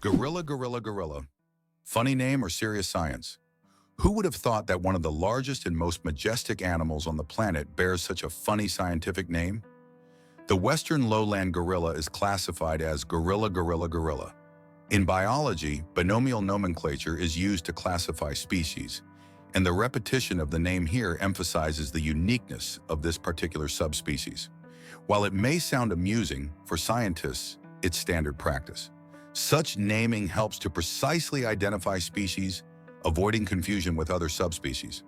Gorilla, gorilla, gorilla. Funny name or serious science? Who would have thought that one of the largest and most majestic animals on the planet bears such a funny scientific name? The western lowland gorilla is classified as gorilla, gorilla, gorilla. In biology, binomial nomenclature is used to classify species, and the repetition of the name here emphasizes the uniqueness of this particular subspecies. While it may sound amusing, for scientists, it's standard practice. Such naming helps to precisely identify species, avoiding confusion with other subspecies.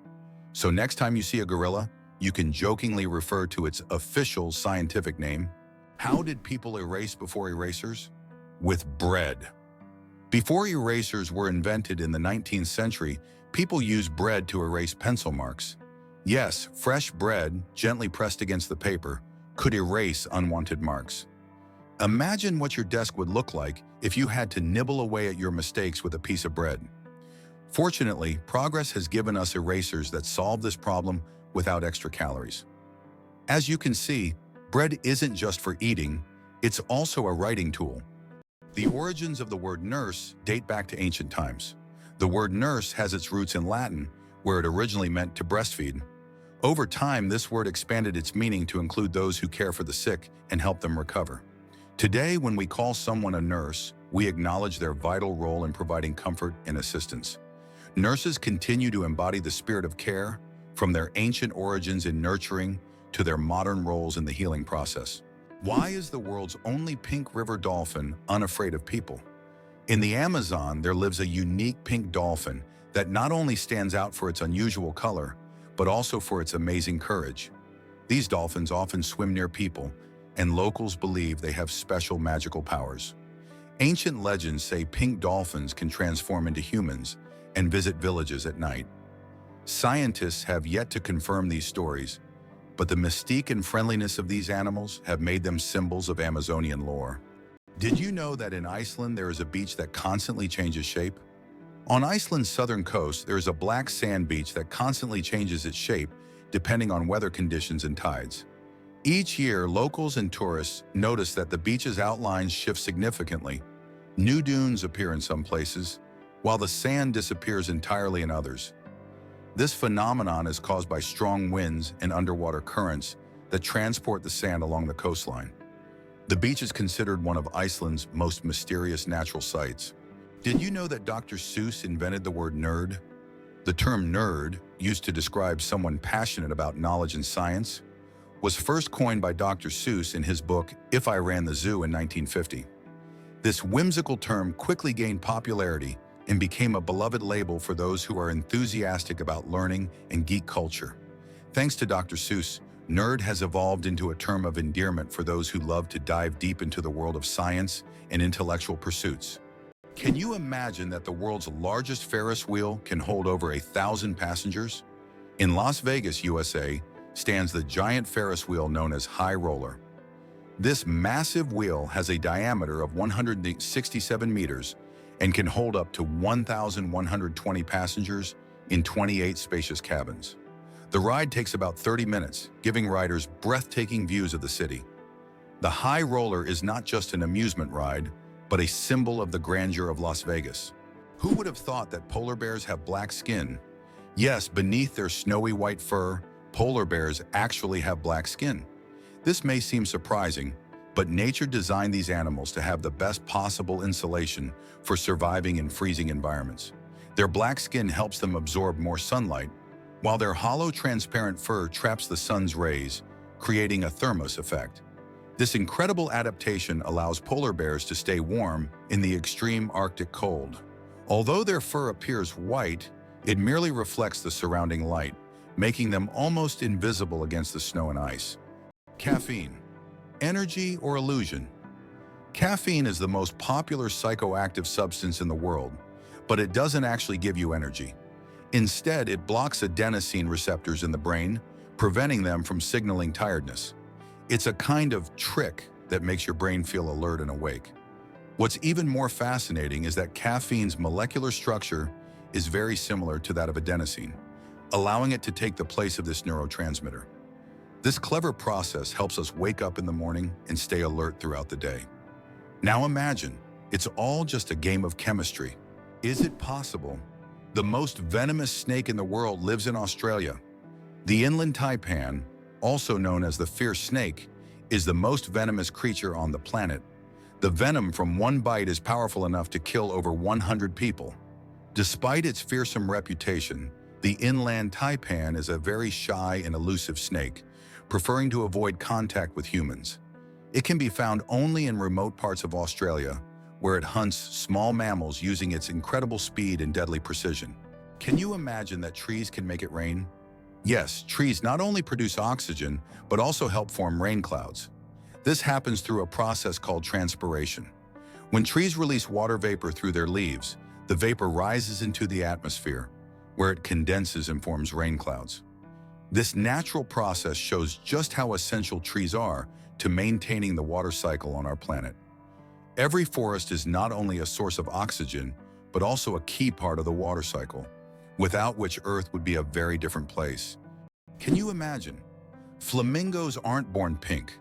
So next time you see a gorilla, you can jokingly refer to its official scientific name. How did people erase before erasers? With bread. Before erasers were invented in the 19th century, people used bread to erase pencil marks. Yes, fresh bread, gently pressed against the paper, could erase unwanted marks. Imagine what your desk would look like if you had to nibble away at your mistakes with a piece of bread. Fortunately, progress has given us erasers that solve this problem without extra calories. As you can see, bread isn't just for eating, it's also a writing tool. The origins of the word nurse date back to ancient times. The word nurse has its roots in Latin, where it originally meant to breastfeed. Over time, this word expanded its meaning to include those who care for the sick and help them recover. Today, when we call someone a nurse, we acknowledge their vital role in providing comfort and assistance. Nurses continue to embody the spirit of care, from their ancient origins in nurturing to their modern roles in the healing process. Why is the world's only pink river dolphin unafraid of people? In the Amazon, there lives a unique pink dolphin that not only stands out for its unusual color, but also for its amazing courage. These dolphins often swim near people, and locals believe they have special magical powers. Ancient legends say pink dolphins can transform into humans and visit villages at night. Scientists have yet to confirm these stories, but the mystique and friendliness of these animals have made them symbols of Amazonian lore. Did you know that in Iceland there is a beach that constantly changes shape? On Iceland's southern coast, there is a black sand beach that constantly changes its shape depending on weather conditions and tides. Each year, locals and tourists notice that the beach's outlines shift significantly. New dunes appear in some places, while the sand disappears entirely in others. This phenomenon is caused by strong winds and underwater currents that transport the sand along the coastline. The beach is considered one of Iceland's most mysterious natural sights. Did you know that Dr. Seuss invented the word nerd? The term nerd, used to describe someone passionate about knowledge and science, was first coined by Dr. Seuss in his book If I Ran the Zoo in 1950. This whimsical term quickly gained popularity and became a beloved label for those who are enthusiastic about learning and geek culture. Thanks to Dr. Seuss, nerd has evolved into a term of endearment for those who love to dive deep into the world of science and intellectual pursuits. Can you imagine that the world's largest Ferris wheel can hold over 1,000 passengers? In Las Vegas, USA, stands the giant Ferris wheel known as High Roller. This massive wheel has a diameter of 167 meters and can hold up to 1,120 passengers in 28 spacious cabins. The ride takes about 30 minutes, giving riders breathtaking views of the city. The High Roller is not just an amusement ride, but a symbol of the grandeur of Las Vegas. Who would have thought that polar bears have black skin? Yes, beneath their snowy white fur, polar bears actually have black skin. This may seem surprising, but nature designed these animals to have the best possible insulation for surviving in freezing environments. Their black skin helps them absorb more sunlight, while their hollow, transparent fur traps the sun's rays, creating a thermos effect. This incredible adaptation allows polar bears to stay warm in the extreme Arctic cold. Although their fur appears white, it merely reflects the surrounding light, making them almost invisible against the snow and ice. Caffeine. Energy or illusion? Caffeine is the most popular psychoactive substance in the world, but it doesn't actually give you energy. Instead, it blocks adenosine receptors in the brain, preventing them from signaling tiredness. It's a kind of trick that makes your brain feel alert and awake. What's even more fascinating is that caffeine's molecular structure is very similar to that of adenosine, allowing it to take the place of this neurotransmitter. This clever process helps us wake up in the morning and stay alert throughout the day. Now imagine, It's all just a game of chemistry. Is it possible? The most venomous snake in the world lives in Australia. The inland taipan, also known as the fierce snake, is the most venomous creature on the planet. The venom from one bite is powerful enough to kill over 100 people. Despite its fearsome reputation, the inland taipan is a very shy and elusive snake, preferring to avoid contact with humans. It can be found only in remote parts of Australia, where it hunts small mammals using its incredible speed and deadly precision. Can you imagine that trees can make it rain? Yes, trees not only produce oxygen, but also help form rain clouds. This happens through a process called transpiration. When trees release water vapor through their leaves, the vapor rises into the atmosphere, where it condenses and forms rain clouds. This natural process shows just how essential trees are to maintaining the water cycle on our planet. Every forest is not only a source of oxygen, but also a key part of the water cycle, without which Earth would be a very different place. Can you imagine? Flamingos aren't born pink.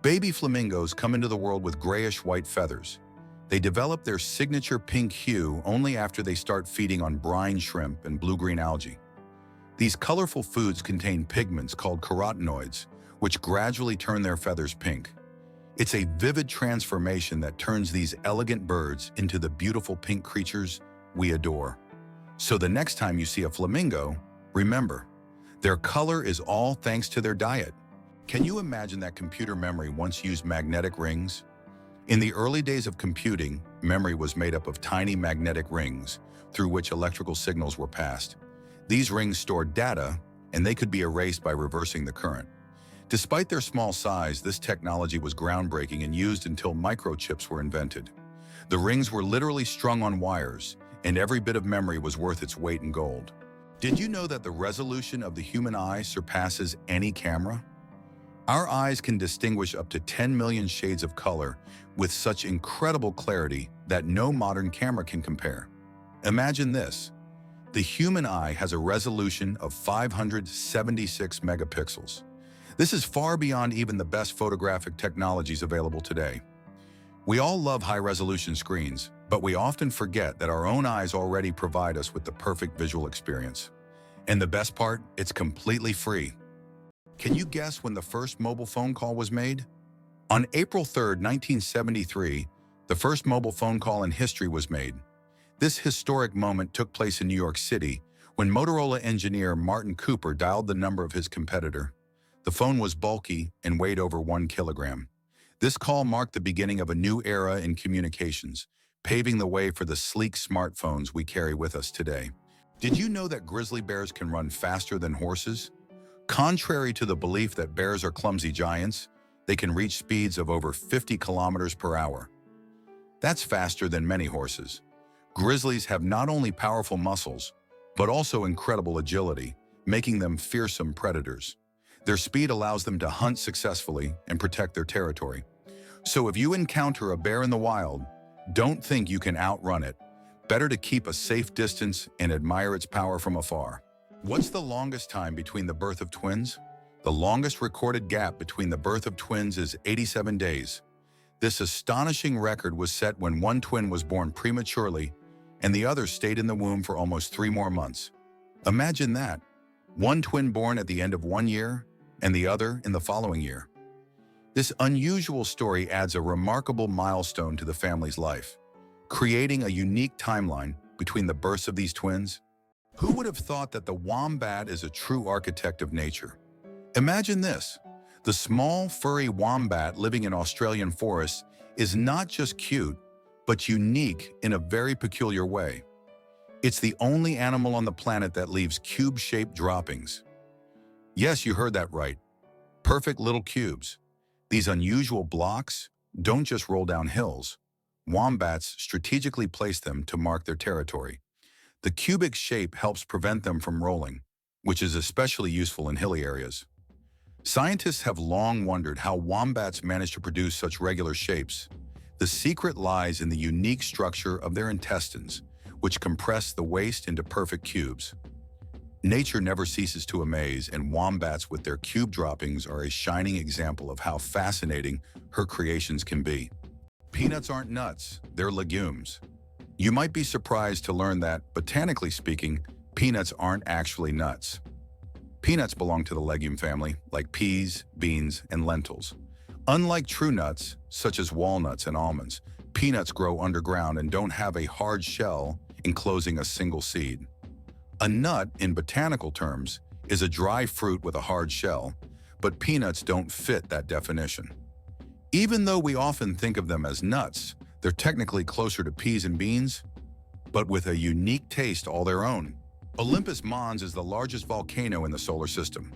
Baby flamingos come into the world with grayish-white feathers. They develop their signature pink hue only after they start feeding on brine shrimp and blue-green algae. These colorful foods contain pigments called carotenoids, which gradually turn their feathers pink. It's a vivid transformation that turns these elegant birds into the beautiful pink creatures we adore. So the next time you see a flamingo, remember, their color is all thanks to their diet. Can you imagine that computer memory once used magnetic rings? In the early days of computing, memory was made up of tiny magnetic rings through which electrical signals were passed. These rings stored data, and they could be erased by reversing the current. Despite their small size, this technology was groundbreaking and used until microchips were invented. The rings were literally strung on wires, and every bit of memory was worth its weight in gold. Did you know that the resolution of the human eye surpasses any camera? Our eyes can distinguish up to 10 million shades of color with such incredible clarity that no modern camera can compare. Imagine this. The human eye has a resolution of 576 megapixels. This is far beyond even the best photographic technologies available today. We all love high-resolution screens, but we often forget that our own eyes already provide us with the perfect visual experience. And the best part, it's completely free. Can you guess when the first mobile phone call was made? On April 3rd, 1973, the first mobile phone call in history was made. This historic moment took place in New York City when Motorola engineer Martin Cooper dialed the number of his competitor. The phone was bulky and weighed over 1 kilogram. This call marked the beginning of a new era in communications, paving the way for the sleek smartphones we carry with us today. Did you know that grizzly bears can run faster than horses? Contrary to the belief that bears are clumsy giants, they can reach speeds of over 50 kilometers per hour. That's faster than many horses. Grizzlies have not only powerful muscles, but also incredible agility, making them fearsome predators. Their speed allows them to hunt successfully and protect their territory. So if you encounter a bear in the wild, don't think you can outrun it. Better to keep a safe distance and admire its power from afar. What's the longest time between the birth of twins? The longest recorded gap between the birth of twins is 87 days. This astonishing record was set when one twin was born prematurely and the other stayed in the womb for almost 3 more months. Imagine that. One twin born at the end of 1 year and the other in the following year. This unusual story adds a remarkable milestone to the family's life, creating a unique timeline between the births of these twins. Who would have thought that the wombat is a true architect of nature? Imagine this. The small, furry wombat living in Australian forests is not just cute, but unique in a very peculiar way. It's the only animal on the planet that leaves cube-shaped droppings. Yes, you heard that right. Perfect little cubes. These unusual blocks don't just roll down hills. Wombats strategically place them to mark their territory. The cubic shape helps prevent them from rolling, which is especially useful in hilly areas. Scientists have long wondered how wombats manage to produce such regular shapes. The secret lies in the unique structure of their intestines, which compress the waste into perfect cubes. Nature never ceases to amaze, and wombats with their cube droppings are a shining example of how fascinating her creations can be. Peanuts aren't nuts, they're legumes. You might be surprised to learn that, botanically speaking, peanuts aren't actually nuts. Peanuts belong to the legume family, like peas, beans, and lentils. Unlike true nuts, such as walnuts and almonds, peanuts grow underground and don't have a hard shell enclosing a single seed. A nut, in botanical terms, is a dry fruit with a hard shell, but peanuts don't fit that definition. Even though we often think of them as nuts, they're technically closer to peas and beans, but with a unique taste all their own. Olympus Mons is the largest volcano in the solar system.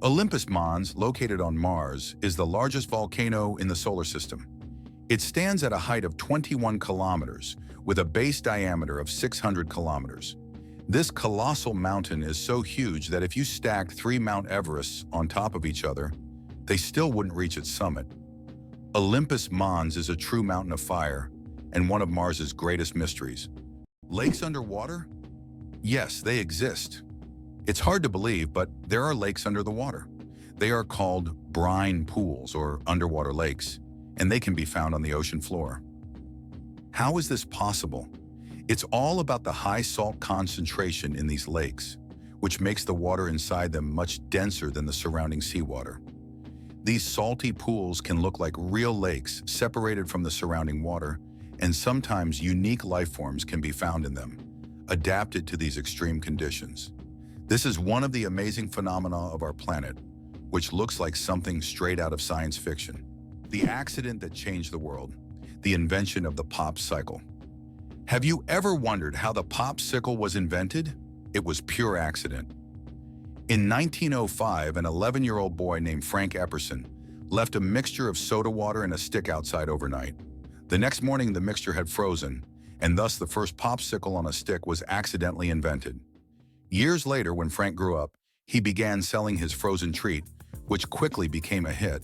Olympus Mons, located on Mars, is the largest volcano in the solar system. It stands at a height of 21 kilometers, with a base diameter of 600 kilometers. This colossal mountain is so huge that if you stacked 3 Mount Everests on top of each other, they still wouldn't reach its summit. Olympus Mons is a true mountain of fire and one of Mars's greatest mysteries. Lakes underwater? Yes, they exist. It's hard to believe, but there are lakes under the water. They are called brine pools or underwater lakes, and they can be found on the ocean floor. How is this possible? It's all about the high salt concentration in these lakes, which makes the water inside them much denser than the surrounding seawater. These salty pools can look like real lakes separated from the surrounding water, and sometimes unique life forms can be found in them, adapted to these extreme conditions. This is one of the amazing phenomena of our planet, which looks like something straight out of science fiction. The accident that changed the world, the invention of the Popsicle. Have you ever wondered how the Popsicle was invented? It was pure accident. In 1905, an 11-year-old boy named Frank Epperson left a mixture of soda water and a stick outside overnight. The next morning, the mixture had frozen, and thus the first popsicle on a stick was accidentally invented. Years later, when Frank grew up, he began selling his frozen treat, which quickly became a hit.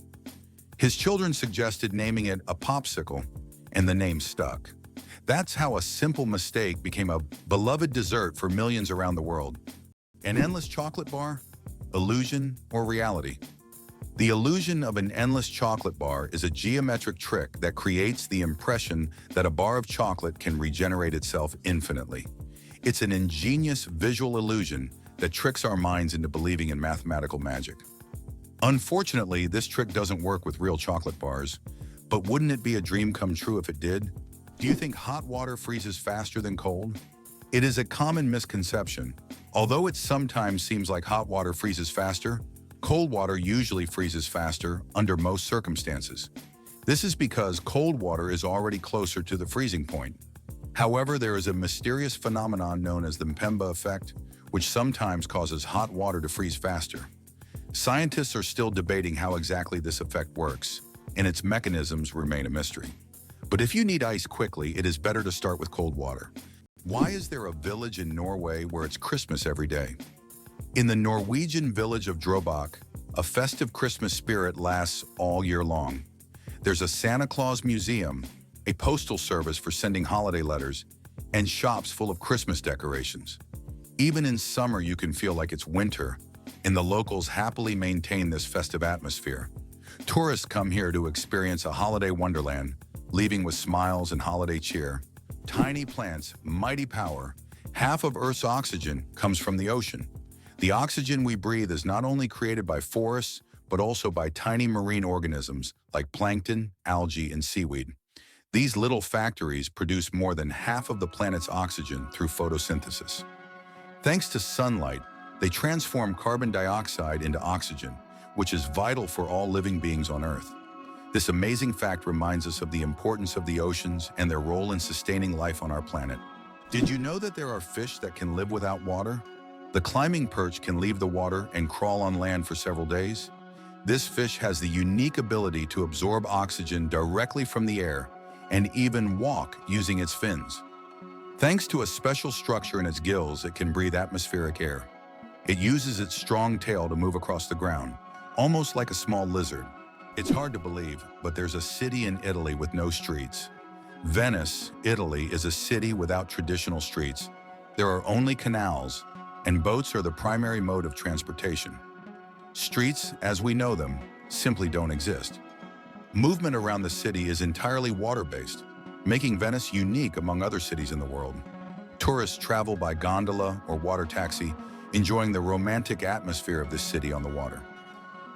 His children suggested naming it a popsicle, and the name stuck. That's how a simple mistake became a beloved dessert for millions around the world. An endless chocolate bar? Illusion or reality? The illusion of an endless chocolate bar is a geometric trick that creates the impression that a bar of chocolate can regenerate itself infinitely. It's an ingenious visual illusion that tricks our minds into believing in mathematical magic. Unfortunately, this trick doesn't work with real chocolate bars, but wouldn't it be a dream come true if it did? Do you think hot water freezes faster than cold? It is a common misconception. Although it sometimes seems like hot water freezes faster, cold water usually freezes faster under most circumstances. This is because cold water is already closer to the freezing point. However, there is a mysterious phenomenon known as the Mpemba effect, which sometimes causes hot water to freeze faster. Scientists are still debating how exactly this effect works, and its mechanisms remain a mystery. But if you need ice quickly, it is better to start with cold water. Why is there a village in Norway where it's Christmas every day? In the Norwegian village of Drøbak, a festive Christmas spirit lasts all year long. There's a Santa Claus museum, a postal service for sending holiday letters, and shops full of Christmas decorations. Even in summer, you can feel like it's winter, and the locals happily maintain this festive atmosphere. Tourists come here to experience a holiday wonderland, leaving with smiles and holiday cheer. Tiny plants, mighty power. Half of Earth's oxygen comes from the ocean. The oxygen we breathe is not only created by forests, but also by tiny marine organisms like plankton, algae, and seaweed. These little factories produce more than half of the planet's oxygen through photosynthesis. Thanks to sunlight, they transform carbon dioxide into oxygen, which is vital for all living beings on Earth. This amazing fact reminds us of the importance of the oceans and their role in sustaining life on our planet. Did you know that there are fish that can live without water? The climbing perch can leave the water and crawl on land for several days. This fish has the unique ability to absorb oxygen directly from the air and even walk using its fins. Thanks to a special structure in its gills, it can breathe atmospheric air. It uses its strong tail to move across the ground, almost like a small lizard. It's hard to believe, but there's a city in Italy with no streets. Venice, Italy, is a city without traditional streets. There are only canals, and boats are the primary mode of transportation. Streets, as we know them, simply don't exist. Movement around the city is entirely water-based, making Venice unique among other cities in the world. Tourists travel by gondola or water taxi, enjoying the romantic atmosphere of this city on the water.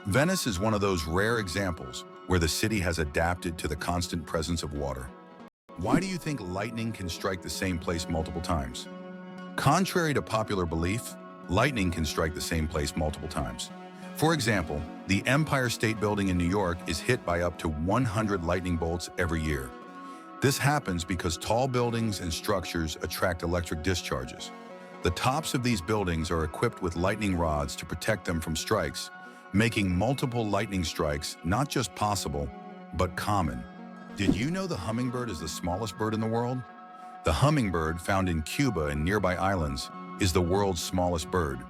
Venice is one of those rare examples where the city has adapted to the constant presence of water. Why do you think lightning can strike the same place multiple times? Contrary to popular belief, lightning can strike the same place multiple times. For example, the Empire State Building in New York is hit by up to 100 lightning bolts every year. This happens because tall buildings and structures attract electric discharges. The tops of these buildings are equipped with lightning rods to protect them from strikes, making multiple lightning strikes not just possible, but common. Did you know the hummingbird is the smallest bird in the world? The hummingbird, found in Cuba and nearby islands, is the world's smallest bird.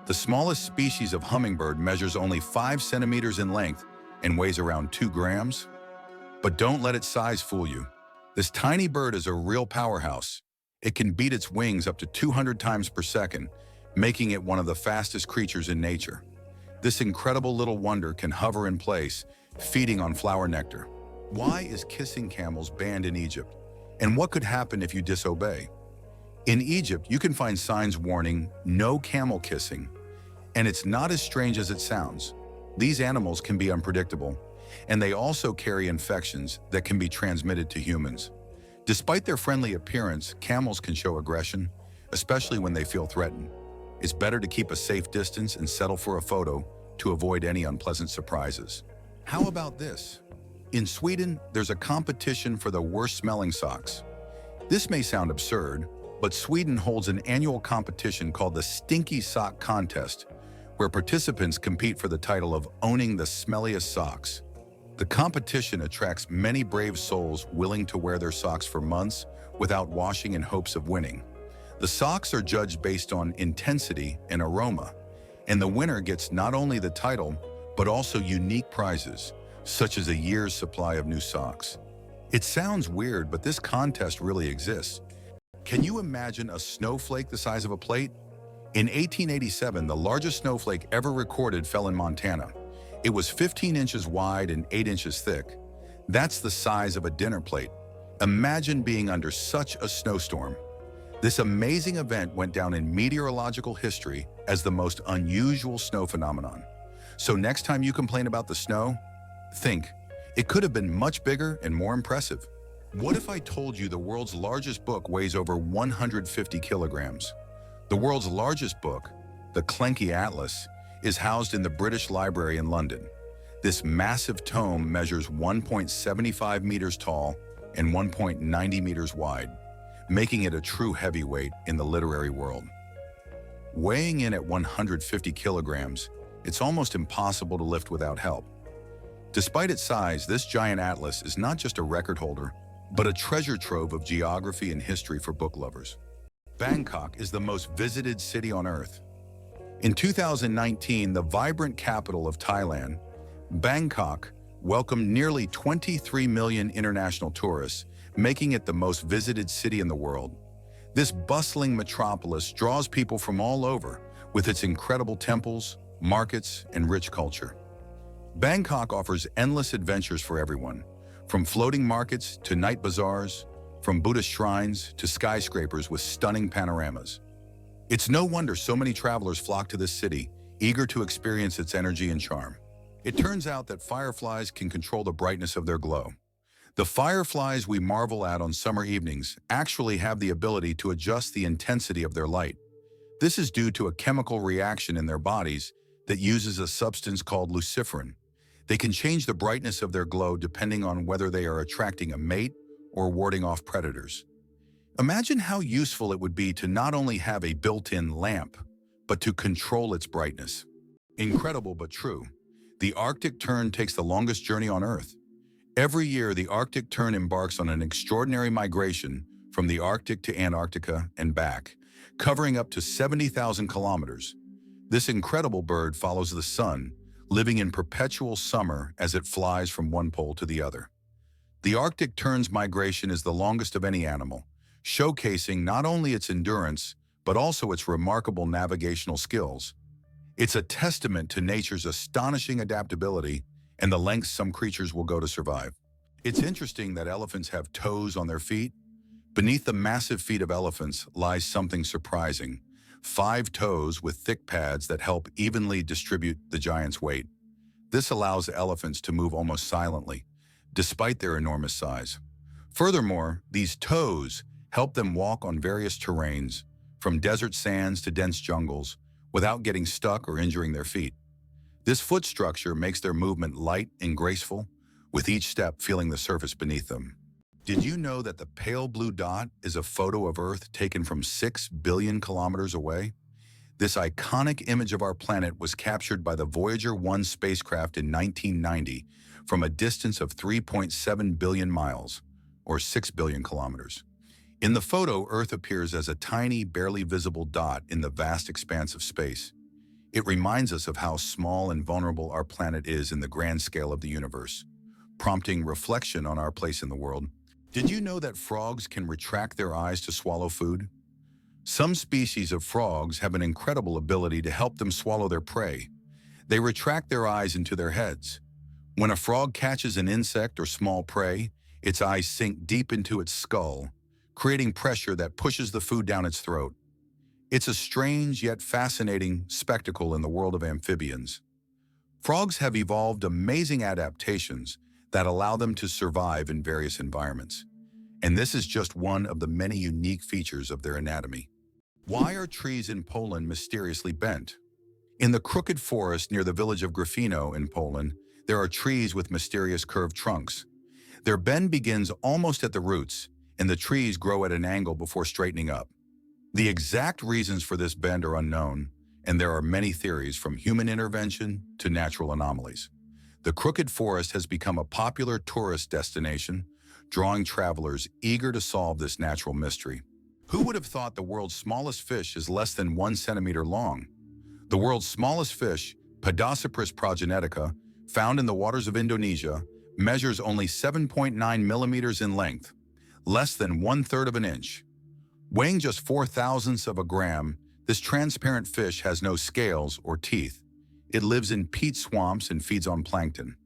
The smallest species of hummingbird measures only 5 centimeters in length and weighs around 2 grams. But don't let its size fool you. This tiny bird is a real powerhouse. It can beat its wings up to 200 times per second, making it one of the fastest creatures in nature. This incredible little wonder can hover in place, feeding on flower nectar. Why is kissing camels banned in Egypt? And what could happen if you disobey? In Egypt, you can find signs warning, "No camel kissing." And it's not as strange as it sounds. These animals can be unpredictable, and they also carry infections that can be transmitted to humans. Despite their friendly appearance, camels can show aggression, especially when they feel threatened. It's better to keep a safe distance and settle for a photo to avoid any unpleasant surprises. How about this? In Sweden, there's a competition for the worst-smelling socks. This may sound absurd, but Sweden holds an annual competition called the Stinky Sock Contest, where participants compete for the title of owning the smelliest socks. The competition attracts many brave souls willing to wear their socks for months without washing in hopes of winning. The socks are judged based on intensity and aroma, and the winner gets not only the title, but also unique prizes, such as a year's supply of new socks. It sounds weird, but this contest really exists. Can you imagine a snowflake the size of a plate? In 1887, the largest snowflake ever recorded fell in Montana. It was 15 inches wide and 8 inches thick. That's the size of a dinner plate. Imagine being under such a snowstorm. This amazing event went down in meteorological history as the most unusual snow phenomenon. So next time you complain about the snow, think, it could have been much bigger and more impressive. What if I told you the world's largest book weighs over 150 kilograms? The world's largest book, the Clenky Atlas, is housed in the British Library in London. This massive tome measures 1.75 meters tall and 1.90 meters wide, making it a true heavyweight in the literary world. Weighing in at 150 kilograms, it's almost impossible to lift without help. Despite its size, this giant atlas is not just a record holder, but a treasure trove of geography and history for book lovers. Bangkok is the most visited city on Earth. In 2019, the vibrant capital of Thailand, Bangkok welcomed nearly 23 million international tourists, making it the most visited city in the world. This bustling metropolis draws people from all over with its incredible temples, markets, and rich culture. Bangkok offers endless adventures for everyone, from floating markets to night bazaars, from Buddhist shrines to skyscrapers with stunning panoramas. It's no wonder so many travelers flock to this city, eager to experience its energy and charm. It turns out that fireflies can control the brightness of their glow. The fireflies we marvel at on summer evenings actually have the ability to adjust the intensity of their light. This is due to a chemical reaction in their bodies that uses a substance called luciferin. They can change the brightness of their glow depending on whether they are attracting a mate or warding off predators. Imagine how useful it would be to not only have a built-in lamp, but to control its brightness. Incredible but true. The Arctic tern takes the longest journey on Earth. Every year, the Arctic tern embarks on an extraordinary migration from the Arctic to Antarctica and back, covering up to 70,000 kilometers. This incredible bird follows the sun, living in perpetual summer as it flies from one pole to the other. The Arctic tern's migration is the longest of any animal, showcasing not only its endurance, but also its remarkable navigational skills. It's a testament to nature's astonishing adaptability and the lengths some creatures will go to survive. It's interesting that elephants have toes on their feet. Beneath the massive feet of elephants lies something surprising: 5 toes with thick pads that help evenly distribute the giant's weight. This allows elephants to move almost silently, despite their enormous size. Furthermore, these toes help them walk on various terrains, from desert sands to dense jungles, without getting stuck or injuring their feet. This foot structure makes their movement light and graceful, with each step feeling the surface beneath them. Did you know that the pale blue dot is a photo of Earth taken from 6 billion kilometers away? This iconic image of our planet was captured by the Voyager 1 spacecraft in 1990 from a distance of 3.7 billion miles, or 6 billion kilometers. In the photo, Earth appears as a tiny, barely visible dot in the vast expanse of space. It reminds us of how small and vulnerable our planet is in the grand scale of the universe, prompting reflection on our place in the world. Did you know that frogs can retract their eyes to swallow food? Some species of frogs have an incredible ability to help them swallow their prey. They retract their eyes into their heads. When a frog catches an insect or small prey, its eyes sink deep into its skull, creating pressure that pushes the food down its throat. It's a strange yet fascinating spectacle in the world of amphibians. Frogs have evolved amazing adaptations that allow them to survive in various environments. And this is just one of the many unique features of their anatomy. Why are trees in Poland mysteriously bent? In the crooked forest near the village of Gryfino in Poland, there are trees with mysterious curved trunks. Their bend begins almost at the roots, and the trees grow at an angle before straightening up. The exact reasons for this bend are unknown, and there are many theories from human intervention to natural anomalies. The crooked forest has become a popular tourist destination, drawing travelers eager to solve this natural mystery. Who would have thought the world's smallest fish is less than 1 centimeter long? The world's smallest fish, Podocypris progenetica, found in the waters of Indonesia, measures only 7.9 millimeters in length, less than 1/3 of an inch. Weighing just 4/1000ths of a gram, this transparent fish has no scales or teeth. It lives in peat swamps and feeds on plankton.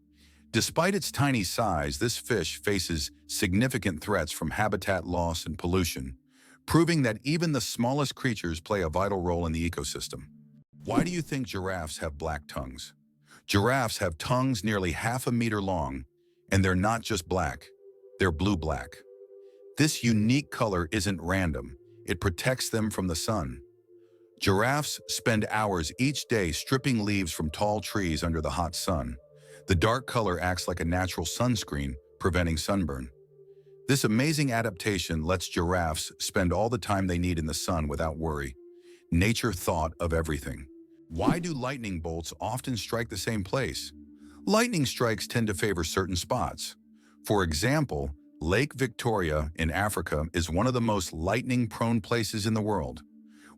Despite its tiny size, this fish faces significant threats from habitat loss and pollution, proving that even the smallest creatures play a vital role in the ecosystem. Why do you think giraffes have black tongues? Giraffes have tongues nearly 1/2 meter long, and they're not just black, they're blue-black. This unique color isn't random, it protects them from the sun. Giraffes spend hours each day stripping leaves from tall trees under the hot sun. The dark color acts like a natural sunscreen, preventing sunburn. This amazing adaptation lets giraffes spend all the time they need in the sun without worry. Nature thought of everything. Why do lightning bolts often strike the same place? Lightning strikes tend to favor certain spots. For example, Lake Victoria in Africa is one of the most lightning-prone places in the world.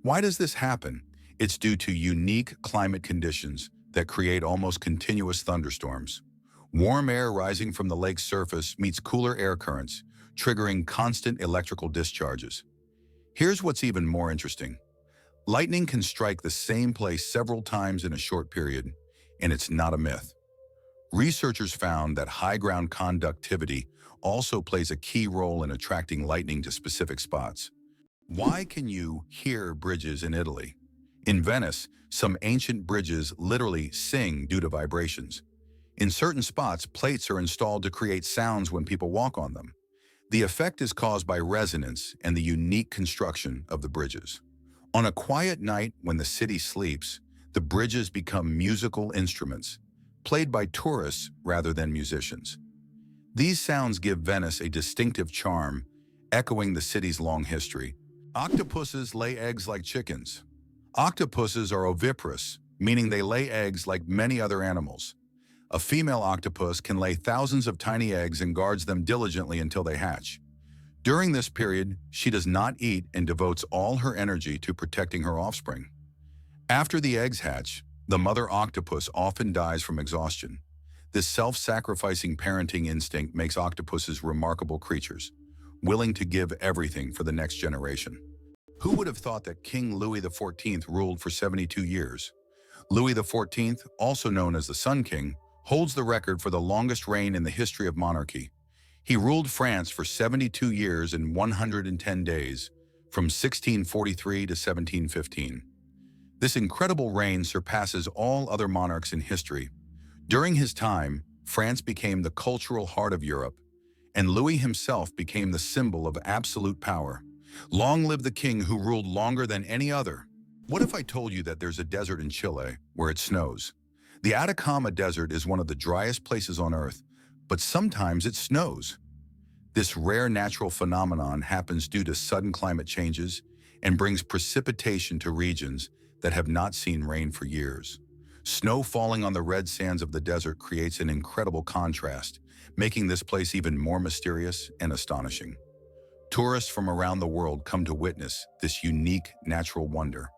Why does this happen? It's due to unique climate conditions that create almost continuous thunderstorms. Warm air rising from the lake's surface meets cooler air currents, triggering constant electrical discharges. Here's what's even more interesting. Lightning can strike the same place several times in a short period, and it's not a myth. Researchers found that high ground conductivity also plays a key role in attracting lightning to specific spots. Why can you hear bridges in Italy? In Venice, some ancient bridges literally sing due to vibrations. In certain spots, plates are installed to create sounds when people walk on them. The effect is caused by resonance and the unique construction of the bridges. On a quiet night when the city sleeps, the bridges become musical instruments, played by tourists rather than musicians. These sounds give Venice a distinctive charm, echoing the city's long history. Octopuses lay eggs like chickens. Octopuses are oviparous, meaning they lay eggs like many other animals. A female octopus can lay thousands of tiny eggs and guards them diligently until they hatch. During this period, she does not eat and devotes all her energy to protecting her offspring. After the eggs hatch, the mother octopus often dies from exhaustion. This self-sacrificing parenting instinct makes octopuses remarkable creatures, willing to give everything for the next generation. Who would have thought that King Louis XIV ruled for 72 years? Louis XIV, also known as the Sun King, holds the record for the longest reign in the history of monarchy. He ruled France for 72 years and 110 days, from 1643 to 1715. This incredible reign surpasses all other monarchs in history. During his time, France became the cultural heart of Europe, and Louis himself became the symbol of absolute power. Long live the king who ruled longer than any other. What if I told you that there's a desert in Chile where it snows? The Atacama Desert is one of the driest places on Earth, but sometimes it snows. This rare natural phenomenon happens due to sudden climate changes and brings precipitation to regions that have not seen rain for years. Snow falling on the red sands of the desert creates an incredible contrast, making this place even more mysterious and astonishing. Tourists from around the world come to witness this unique natural wonder.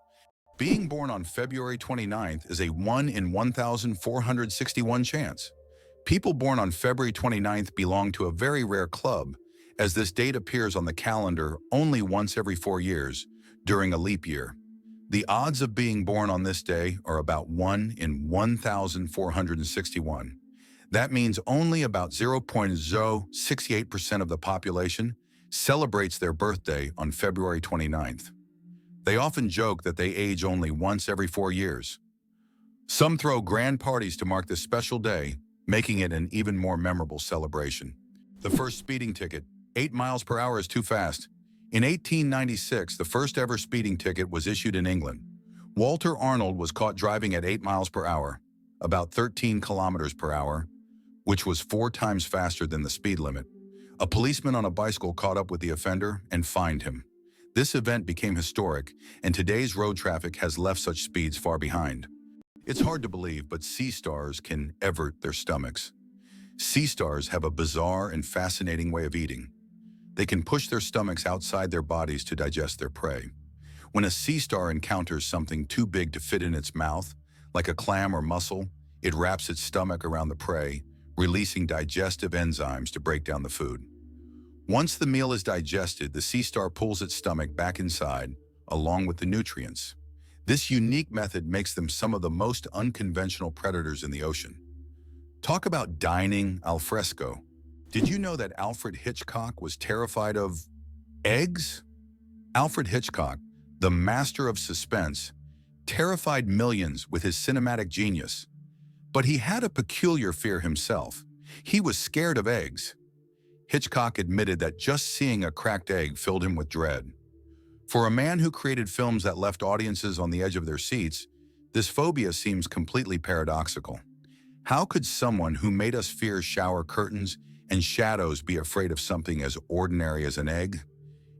Being born on February 29th is a 1 in 1,461 chance. People born on February 29th belong to a very rare club, as this date appears on the calendar only once every 4 years, during a leap year. The odds of being born on this day are about 1 in 1,461. That means only about 0.068% of the population celebrates their birthday on February 29th. They often joke that they age only once every 4 years. Some throw grand parties to mark this special day, making it an even more memorable celebration. The first speeding ticket, 8 miles per hour is too fast. In 1896, the first ever speeding ticket was issued in England. Walter Arnold was caught driving at 8 miles per hour, about 13 kilometers per hour, which was 4 times faster than the speed limit. A policeman on a bicycle caught up with the offender and fined him. This event became historic, and today's road traffic has left such speeds far behind. It's hard to believe, but sea stars can evert their stomachs. Sea stars have a bizarre and fascinating way of eating. They can push their stomachs outside their bodies to digest their prey. When a sea star encounters something too big to fit in its mouth, like a clam or mussel, it wraps its stomach around the prey, releasing digestive enzymes to break down the food. Once the meal is digested, the sea star pulls its stomach back inside, along with the nutrients. This unique method makes them some of the most unconventional predators in the ocean. Talk about dining al fresco. Did you know that Alfred Hitchcock was terrified of eggs? Alfred Hitchcock, the master of suspense, terrified millions with his cinematic genius. But he had a peculiar fear himself. He was scared of eggs. Hitchcock admitted that just seeing a cracked egg filled him with dread. For a man who created films that left audiences on the edge of their seats, this phobia seems completely paradoxical. How could someone who made us fear shower curtains and shadows be afraid of something as ordinary as an egg?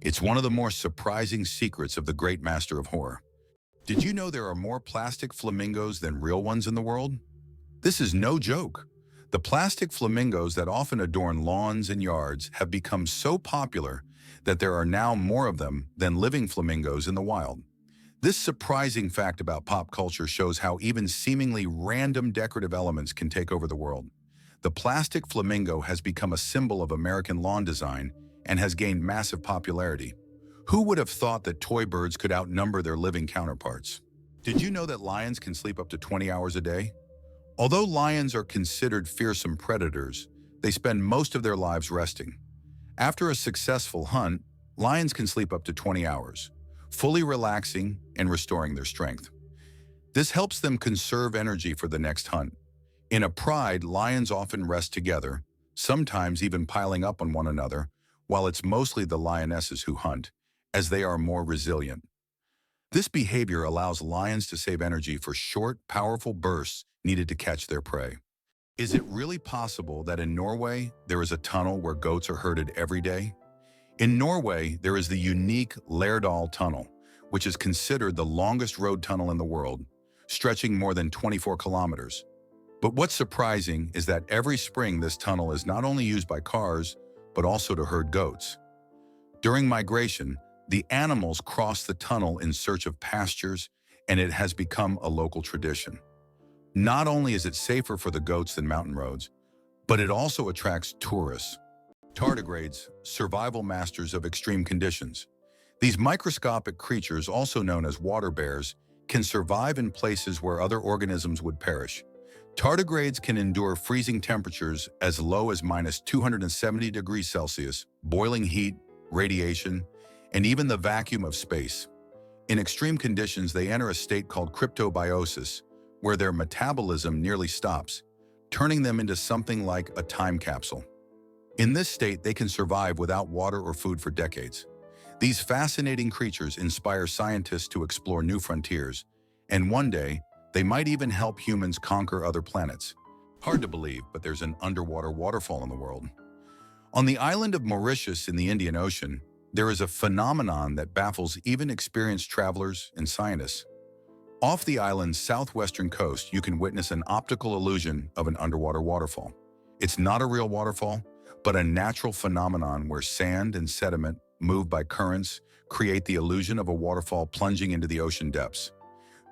It's one of the more surprising secrets of the great master of horror. Did you know there are more plastic flamingos than real ones in the world? This is no joke. The plastic flamingos that often adorn lawns and yards have become so popular that there are now more of them than living flamingos in the wild. This surprising fact about pop culture shows how even seemingly random decorative elements can take over the world. The plastic flamingo has become a symbol of American lawn design and has gained massive popularity. Who would have thought that toy birds could outnumber their living counterparts? Did you know that lions can sleep up to 20 hours a day? Although lions are considered fearsome predators, they spend most of their lives resting. After a successful hunt, lions can sleep up to 20 hours, fully relaxing and restoring their strength. This helps them conserve energy for the next hunt. In a pride, lions often rest together, sometimes even piling up on one another, while it's mostly the lionesses who hunt, as they are more resilient. This behavior allows lions to save energy for short, powerful bursts needed to catch their prey. Is it really possible that in Norway, there is a tunnel where goats are herded every day? In Norway, there is the unique Lærdal Tunnel, which is considered the longest road tunnel in the world, stretching more than 24 kilometers. But what's surprising is that every spring this tunnel is not only used by cars, but also to herd goats. During migration, the animals cross the tunnel in search of pastures, and it has become a local tradition. Not only is it safer for the goats than mountain roads, but it also attracts tourists. Tardigrades, survival masters of extreme conditions. These microscopic creatures, also known as water bears, can survive in places where other organisms would perish. Tardigrades can endure freezing temperatures as low as -270 degrees Celsius, boiling heat, radiation, and even the vacuum of space. In extreme conditions, they enter a state called cryptobiosis, where their metabolism nearly stops, turning them into something like a time capsule. In this state, they can survive without water or food for decades. These fascinating creatures inspire scientists to explore new frontiers, and one day, they might even help humans conquer other planets. Hard to believe, but there's an underwater waterfall in the world. On the island of Mauritius in the Indian Ocean, there is a phenomenon that baffles even experienced travelers and scientists. Off the island's southwestern coast, you can witness an optical illusion of an underwater waterfall. It's not a real waterfall, but a natural phenomenon where sand and sediment, moved by currents, create the illusion of a waterfall plunging into the ocean depths.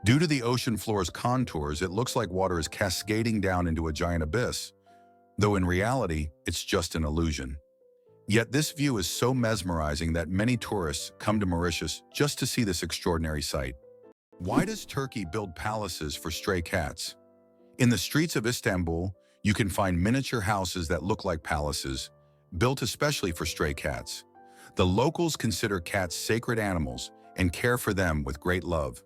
Due to the ocean floor's contours, it looks like water is cascading down into a giant abyss, though in reality, it's just an illusion. Yet this view is so mesmerizing that many tourists come to Mauritius just to see this extraordinary sight. Why does Turkey build palaces for stray cats? In the streets of Istanbul, you can find miniature houses that look like palaces, built especially for stray cats. The locals consider cats sacred animals and care for them with great love.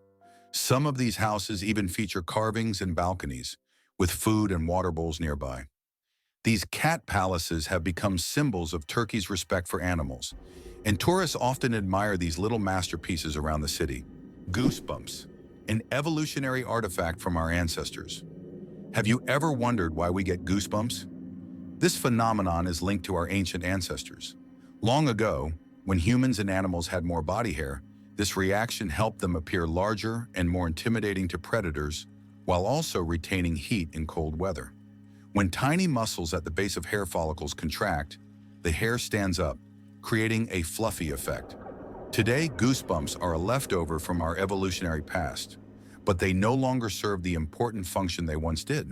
Some of these houses even feature carvings and balconies, with food and water bowls nearby. These cat palaces have become symbols of Turkey's respect for animals, and tourists often admire these little masterpieces around the city. Goosebumps, an evolutionary artifact from our ancestors. Have you ever wondered why we get goosebumps? This phenomenon is linked to our ancient ancestors. Long ago, when humans and animals had more body hair, this reaction helped them appear larger and more intimidating to predators, while also retaining heat in cold weather. When tiny muscles at the base of hair follicles contract, the hair stands up, creating a fluffy effect. Today, goosebumps are a leftover from our evolutionary past, but they no longer serve the important function they once did.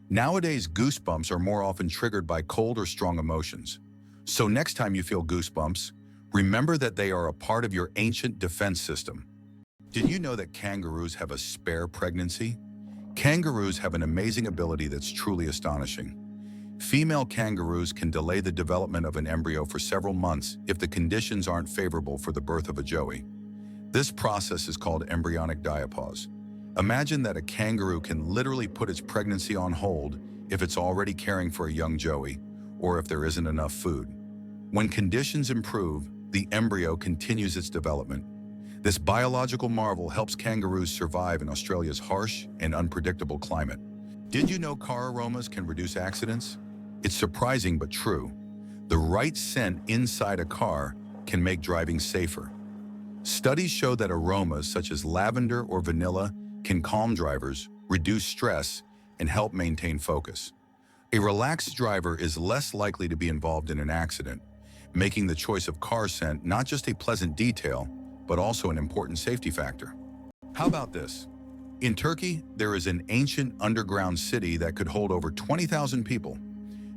Nowadays, goosebumps are more often triggered by cold or strong emotions. So next time you feel goosebumps, remember that they are a part of your ancient defense system. Did you know that kangaroos have a spare pregnancy? Kangaroos have an amazing ability that's truly astonishing. Female kangaroos can delay the development of an embryo for several months if the conditions aren't favorable for the birth of a joey. This process is called embryonic diapause. Imagine that a kangaroo can literally put its pregnancy on hold if it's already caring for a young joey, or if there isn't enough food. When conditions improve, the embryo continues its development. This biological marvel helps kangaroos survive in Australia's harsh and unpredictable climate. Did you know car aromas can reduce accidents? It's surprising but true. The right scent inside a car can make driving safer. Studies show that aromas such as lavender or vanilla can calm drivers, reduce stress, and help maintain focus. A relaxed driver is less likely to be involved in an accident, making the choice of car scent not just a pleasant detail, but also an important safety factor. How about this? In Turkey, there is an ancient underground city that could hold over 20,000 people.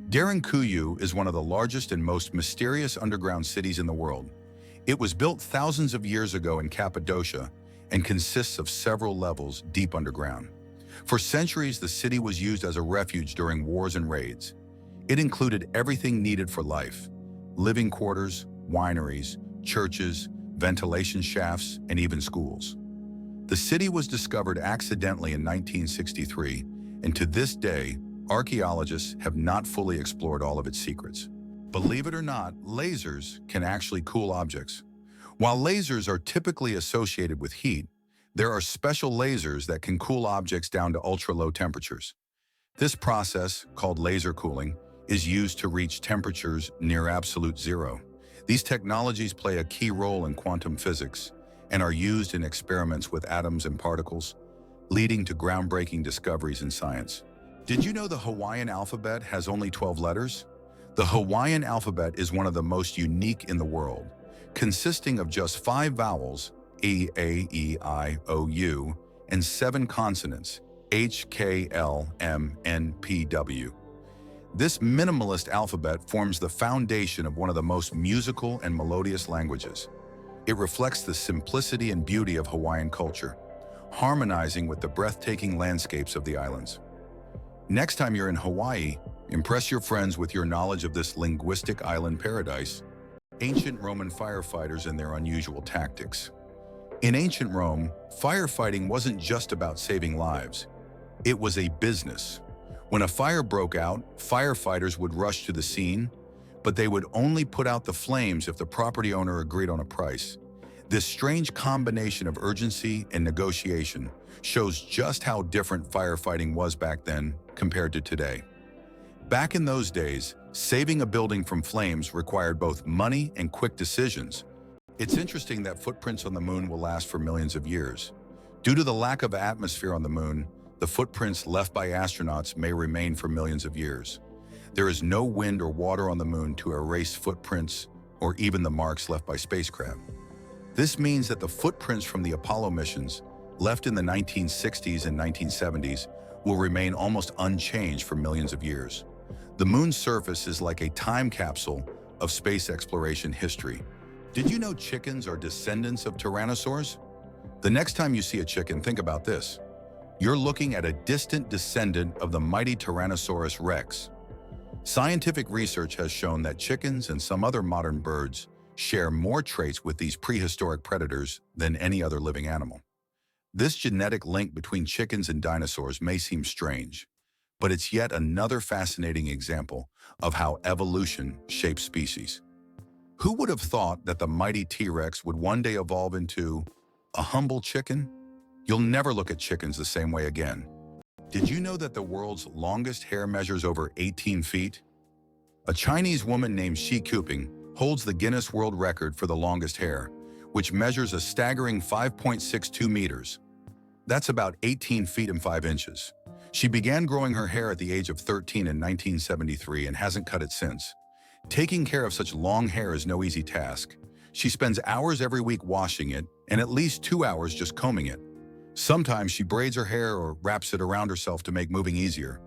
Derinkuyu is one of the largest and most mysterious underground cities in the world. It was built thousands of years ago in Cappadocia and consists of several levels deep underground. For centuries, the city was used as a refuge during wars and raids. It included everything needed for life: living quarters, wineries, churches, ventilation shafts, and even schools. The city was discovered accidentally in 1963, and to this day, archaeologists have not fully explored all of its secrets. Believe it or not, lasers can actually cool objects. While lasers are typically associated with heat, there are special lasers that can cool objects down to ultra-low temperatures. This process, called laser cooling, is used to reach temperatures near absolute zero. These technologies play a key role in quantum physics and are used in experiments with atoms and particles, leading to groundbreaking discoveries in science. Did you know the Hawaiian alphabet has only 12 letters? The Hawaiian alphabet is one of the most unique in the world, consisting of just 5 vowels, E, A, E, I, O, U, and 7 consonants, H, K, L, M, N, P, W. This minimalist alphabet forms the foundation of one of the most musical and melodious languages. It reflects the simplicity and beauty of Hawaiian culture, harmonizing with the breathtaking landscapes of the islands. Next time you're in Hawaii, impress your friends with your knowledge of this linguistic island paradise. Ancient Roman firefighters and their unusual tactics. In ancient Rome, firefighting wasn't just about saving lives. It was a business. When a fire broke out, firefighters would rush to the scene, but they would only put out the flames if the property owner agreed on a price. This strange combination of urgency and negotiation shows just how different firefighting was back then compared to today. Back in those days, saving a building from flames required both money and quick decisions. It's interesting that footprints on the moon will last for millions of years. Due to the lack of atmosphere on the moon, the footprints left by astronauts may remain for millions of years. There is no wind or water on the moon to erase footprints or even the marks left by spacecraft. This means that the footprints from the Apollo missions, left in the 1960s and 1970s, will remain almost unchanged for millions of years. The moon's surface is like a time capsule of space exploration history. Did you know chickens are descendants of tyrannosaurs? The next time you see a chicken, think about this. You're looking at a distant descendant of the mighty Tyrannosaurus rex. Scientific research has shown that chickens and some other modern birds share more traits with these prehistoric predators than any other living animal. This genetic link between chickens and dinosaurs may seem strange, but it's yet another fascinating example of how evolution shapes species. Who would have thought that the mighty T-Rex would one day evolve into a humble chicken? You'll never look at chickens the same way again. Did you know that the world's longest hair measures over 18 feet? A Chinese woman named Shi Kuping holds the Guinness World Record for the longest hair, which measures a staggering 5.62 meters. That's about 18 feet and 5 inches. She began growing her hair at the age of 13 in 1973 and hasn't cut it since. Taking care of such long hair is no easy task. She spends hours every week washing it and at least 2 hours just combing it. Sometimes she braids her hair or wraps it around herself to make moving easier.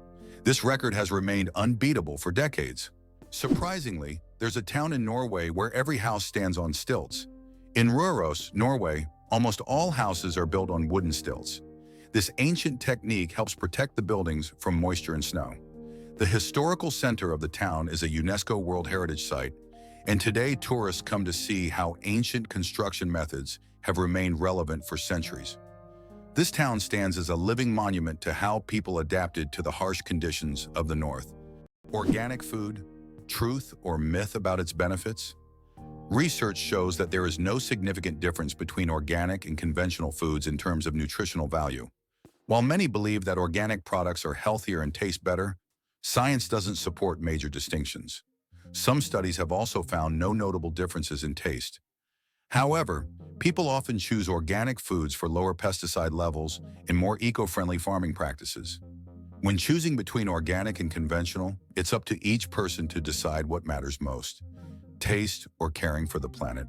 This record has remained unbeatable for decades. Surprisingly, there's a town in Norway where every house stands on stilts. In Røros, Norway, almost all houses are built on wooden stilts. This ancient technique helps protect the buildings from moisture and snow. The historical center of the town is a UNESCO World Heritage Site, and today tourists come to see how ancient construction methods have remained relevant for centuries. This town stands as a living monument to how people adapted to the harsh conditions of the North. Organic food, truth or myth about its benefits? Research shows that there is no significant difference between organic and conventional foods in terms of nutritional value. While many believe that organic products are healthier and taste better, science doesn't support major distinctions. Some studies have also found no notable differences in taste. However, people often choose organic foods for lower pesticide levels and more eco-friendly farming practices. When choosing between organic and conventional, it's up to each person to decide what matters most: taste or caring for the planet.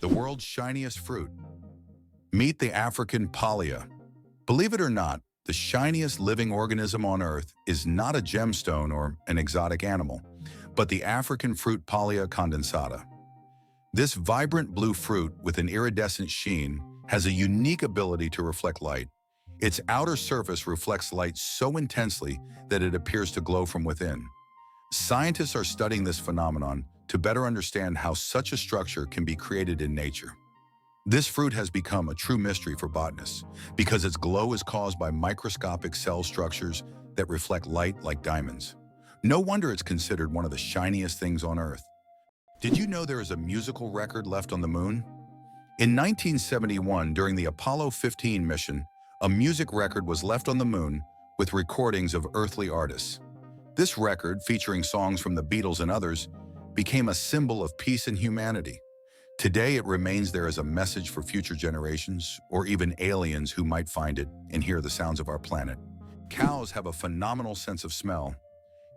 The world's shiniest fruit. Meet the African palea. Believe it or not, the shiniest living organism on Earth is not a gemstone or an exotic animal, but the African fruit Palea condensata. This vibrant blue fruit with an iridescent sheen has a unique ability to reflect light. Its outer surface reflects light so intensely that it appears to glow from within. Scientists are studying this phenomenon to better understand how such a structure can be created in nature. This fruit has become a true mystery for botanists because its glow is caused by microscopic cell structures that reflect light like diamonds. No wonder it's considered one of the shiniest things on Earth. Did you know there is a musical record left on the moon? In 1971, during the Apollo 15 mission, a music record was left on the moon with recordings of earthly artists. This record, featuring songs from the Beatles and others, became a symbol of peace and humanity. Today, it remains there as a message for future generations or even aliens who might find it and hear the sounds of our planet. Cows have a phenomenal sense of smell.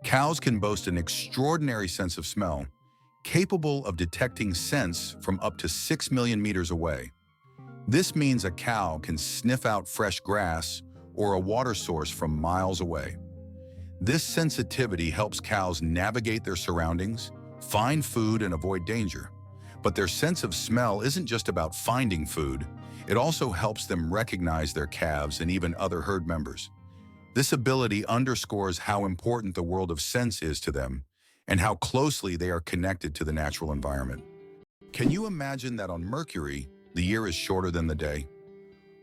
Cows can boast an extraordinary sense of smell, capable of detecting scents from up to 6 million meters away. This means a cow can sniff out fresh grass or a water source from miles away. This sensitivity helps cows navigate their surroundings, find food, and avoid danger. But their sense of smell isn't just about finding food. It also helps them recognize their calves and even other herd members. This ability underscores how important the world of sense is to them and how closely they are connected to the natural environment. Can you imagine that on Mercury, the year is shorter than the day?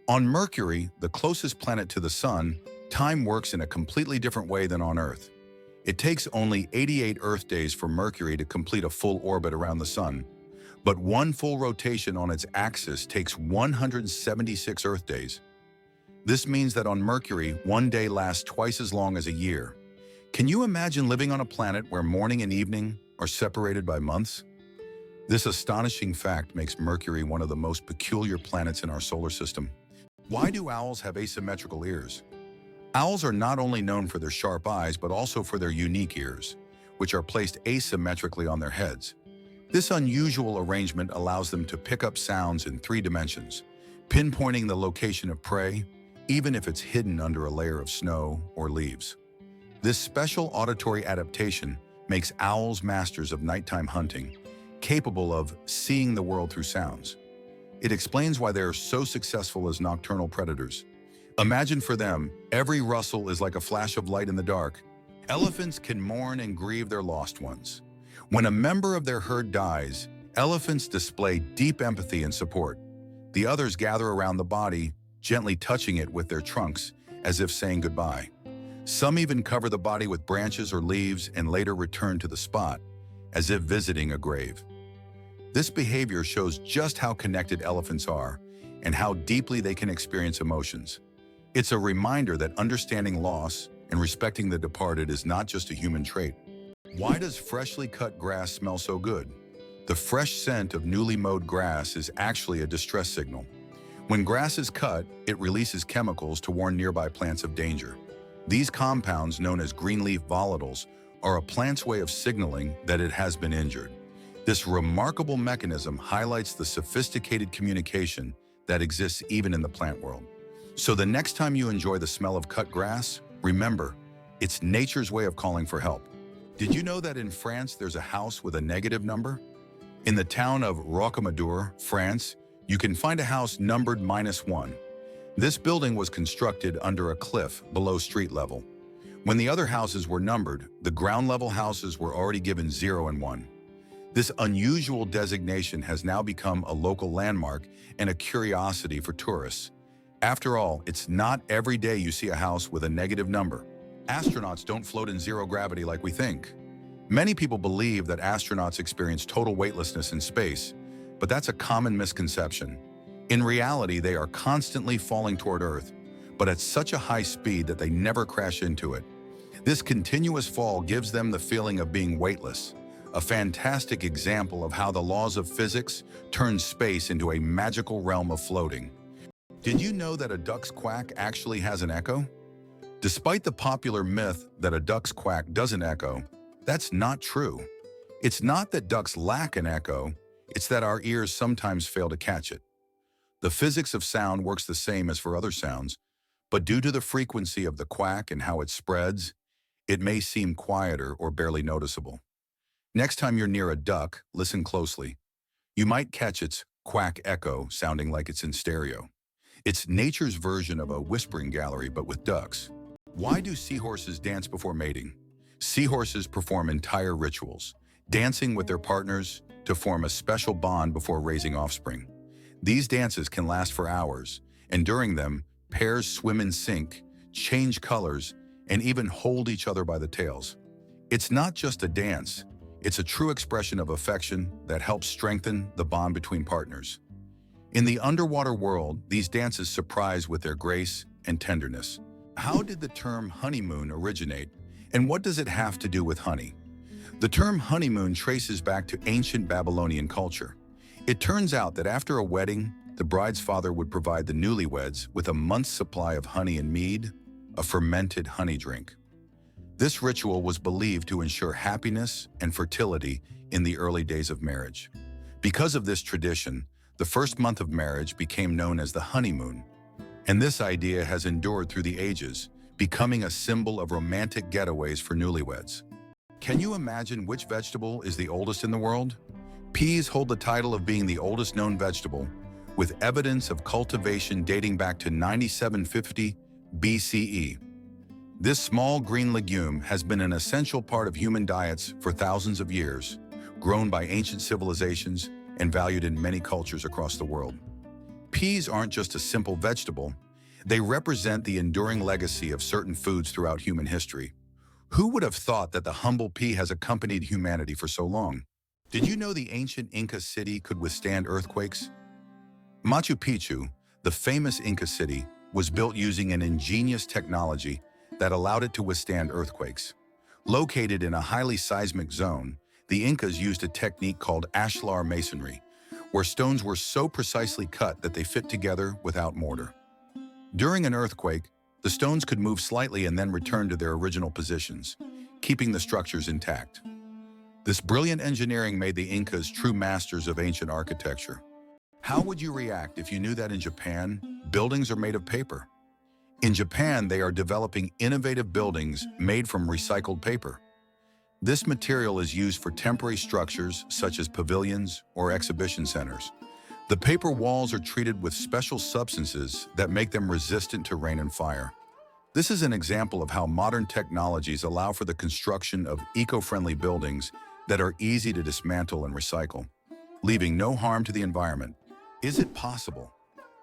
On Mercury, the closest planet to the Sun, time works in a completely different way than on Earth. It takes only 88 Earth days for Mercury to complete a full orbit around the Sun, but one full rotation on its axis takes 176 Earth days. This means that on Mercury, one day lasts twice as long as a year. Can you imagine living on a planet where morning and evening are separated by months? This astonishing fact makes Mercury one of the most peculiar planets in our solar system. Why do owls have asymmetrical ears? Owls are not only known for their sharp eyes, but also for their unique ears, which are placed asymmetrically on their heads. This unusual arrangement allows them to pick up sounds in 3 dimensions, pinpointing the location of prey, even if it's hidden under a layer of snow or leaves. This special auditory adaptation makes owls masters of nighttime hunting, capable of seeing the world through sounds. It explains why they are so successful as nocturnal predators. Imagine for them, every rustle is like a flash of light in the dark. Elephants can mourn and grieve their lost ones. When a member of their herd dies, elephants display deep empathy and support. The others gather around the body, gently touching it with their trunks, as if saying goodbye. Some even cover the body with branches or leaves and later return to the spot, as if visiting a grave. This behavior shows just how connected elephants are and how deeply they can experience emotions. It's a reminder that understanding loss and respecting the departed is not just a human trait. Why does freshly cut grass smell so good? The fresh scent of newly mowed grass is actually a distress signal. When grass is cut, it releases chemicals to warn nearby plants of danger. These compounds, known as greenleaf volatiles, are a plant's way of signaling that it has been injured. This remarkable mechanism highlights the sophisticated communication that exists even in the plant world. So the next time you enjoy the smell of cut grass, remember, it's nature's way of calling for help. Did you know that in France there's a house with a negative number? In the town of Rocamadour, France, you can find a house numbered -1. This building was constructed under a cliff below street level. When the other houses were numbered, the ground level houses were already given 0 and 1. This unusual designation has now become a local landmark and a curiosity for tourists. After all, it's not every day you see a house with a negative number. Astronauts don't float in zero gravity like we think. Many people believe that astronauts experience total weightlessness in space, but that's a common misconception. In reality, they are constantly falling toward Earth, but at such a high speed that they never crash into it. This continuous fall gives them the feeling of being weightless, a fantastic example of how the laws of physics turn space into a magical realm of floating. Did you know that a duck's quack actually has an echo? Despite the popular myth that a duck's quack doesn't echo, that's not true. It's not that ducks lack an echo, it's that our ears sometimes fail to catch it. The physics of sound works the same as for other sounds, but due to the frequency of the quack and how it spreads, it may seem quieter or barely noticeable. Next time you're near a duck, listen closely. You might catch its quack echo sounding like it's in stereo. It's nature's version of a whispering gallery, but with ducks. Why do seahorses dance before mating? Seahorses perform entire rituals, dancing with their partners to form a special bond before raising offspring. These dances can last for hours, and during them, pairs swim in sync, change colors, and even hold each other by the tails. It's not just a dance, it's a true expression of affection that helps strengthen the bond between partners. In the underwater world, these dances surprise with their grace and tenderness. How did the term honeymoon originate, and what does it have to do with honey? The term honeymoon traces back to ancient Babylonian culture. It turns out that after a wedding, the bride's father would provide the newlyweds with a month's supply of honey and mead, a fermented honey drink. This ritual was believed to ensure happiness and fertility in the early days of marriage. Because of this tradition, the first month of marriage became known as the honeymoon, and this idea has endured through the ages, becoming a symbol of romantic getaways for newlyweds. Can you imagine which vegetable is the oldest in the world? Peas hold the title of being the oldest known vegetable, with evidence of cultivation dating back to 9750 BCE. This small green legume has been an essential part of human diets for thousands of years, grown by ancient civilizations and valued in many cultures across the world. Peas aren't just a simple vegetable. They represent the enduring legacy of certain foods throughout human history. Who would have thought that the humble pea has accompanied humanity for so long? Did you know the ancient Inca city could withstand earthquakes? Machu Picchu, the famous Inca city, was built using an ingenious technology that allowed it to withstand earthquakes. Located in a highly seismic zone, the Incas used a technique called ashlar masonry, where stones were so precisely cut that they fit together without mortar. During an earthquake, the stones could move slightly and then return to their original positions, keeping the structures intact. This brilliant engineering made the Incas true masters of ancient architecture. How would you react if you knew that in Japan, buildings are made of paper? In Japan, they are developing innovative buildings made from recycled paper. This material is used for temporary structures such as pavilions or exhibition centers. The paper walls are treated with special substances that make them resistant to rain and fire. This is an example of how modern technologies allow for the construction of eco-friendly buildings that are easy to dismantle and recycle, leaving no harm to the environment. Is it possible?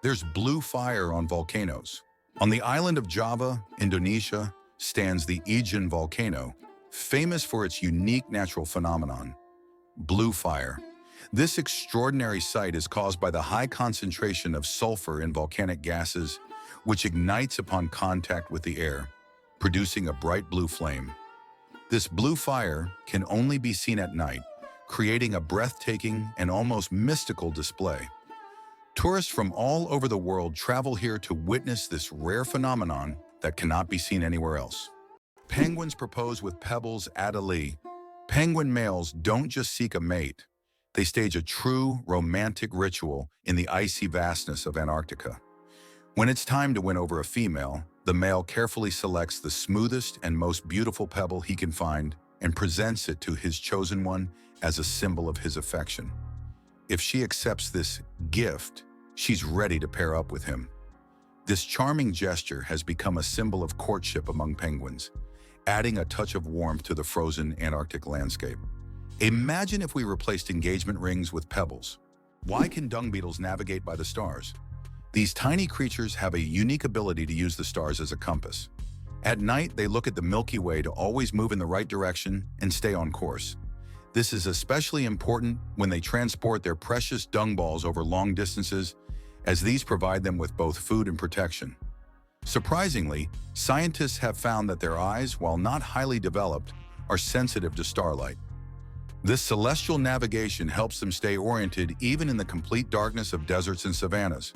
There's blue fire on volcanoes. On the island of Java, Indonesia, stands the Origin volcano, famous for its unique natural phenomenon, blue fire. This extraordinary sight is caused by the high concentration of sulfur in volcanic gases, which ignites upon contact with the air, producing a bright blue flame. This blue fire can only be seen at night, creating a breathtaking and almost mystical display. Tourists from all over the world travel here to witness this rare phenomenon that cannot be seen anywhere else. Penguins propose with pebbles at a lee. Penguin males don't just seek a mate. They stage a true romantic ritual in the icy vastness of Antarctica. When it's time to win over a female, the male carefully selects the smoothest and most beautiful pebble he can find and presents it to his chosen one as a symbol of his affection. If she accepts this gift, she's ready to pair up with him. This charming gesture has become a symbol of courtship among penguins, adding a touch of warmth to the frozen Antarctic landscape. Imagine if we replaced engagement rings with pebbles. Why can dung beetles navigate by the stars? These tiny creatures have a unique ability to use the stars as a compass. At night, they look at the Milky Way to always move in the right direction and stay on course. This is especially important when they transport their precious dung balls over long distances, as these provide them with both food and protection. Surprisingly, scientists have found that their eyes, while not highly developed, are sensitive to starlight. This celestial navigation helps them stay oriented even in the complete darkness of deserts and savannas.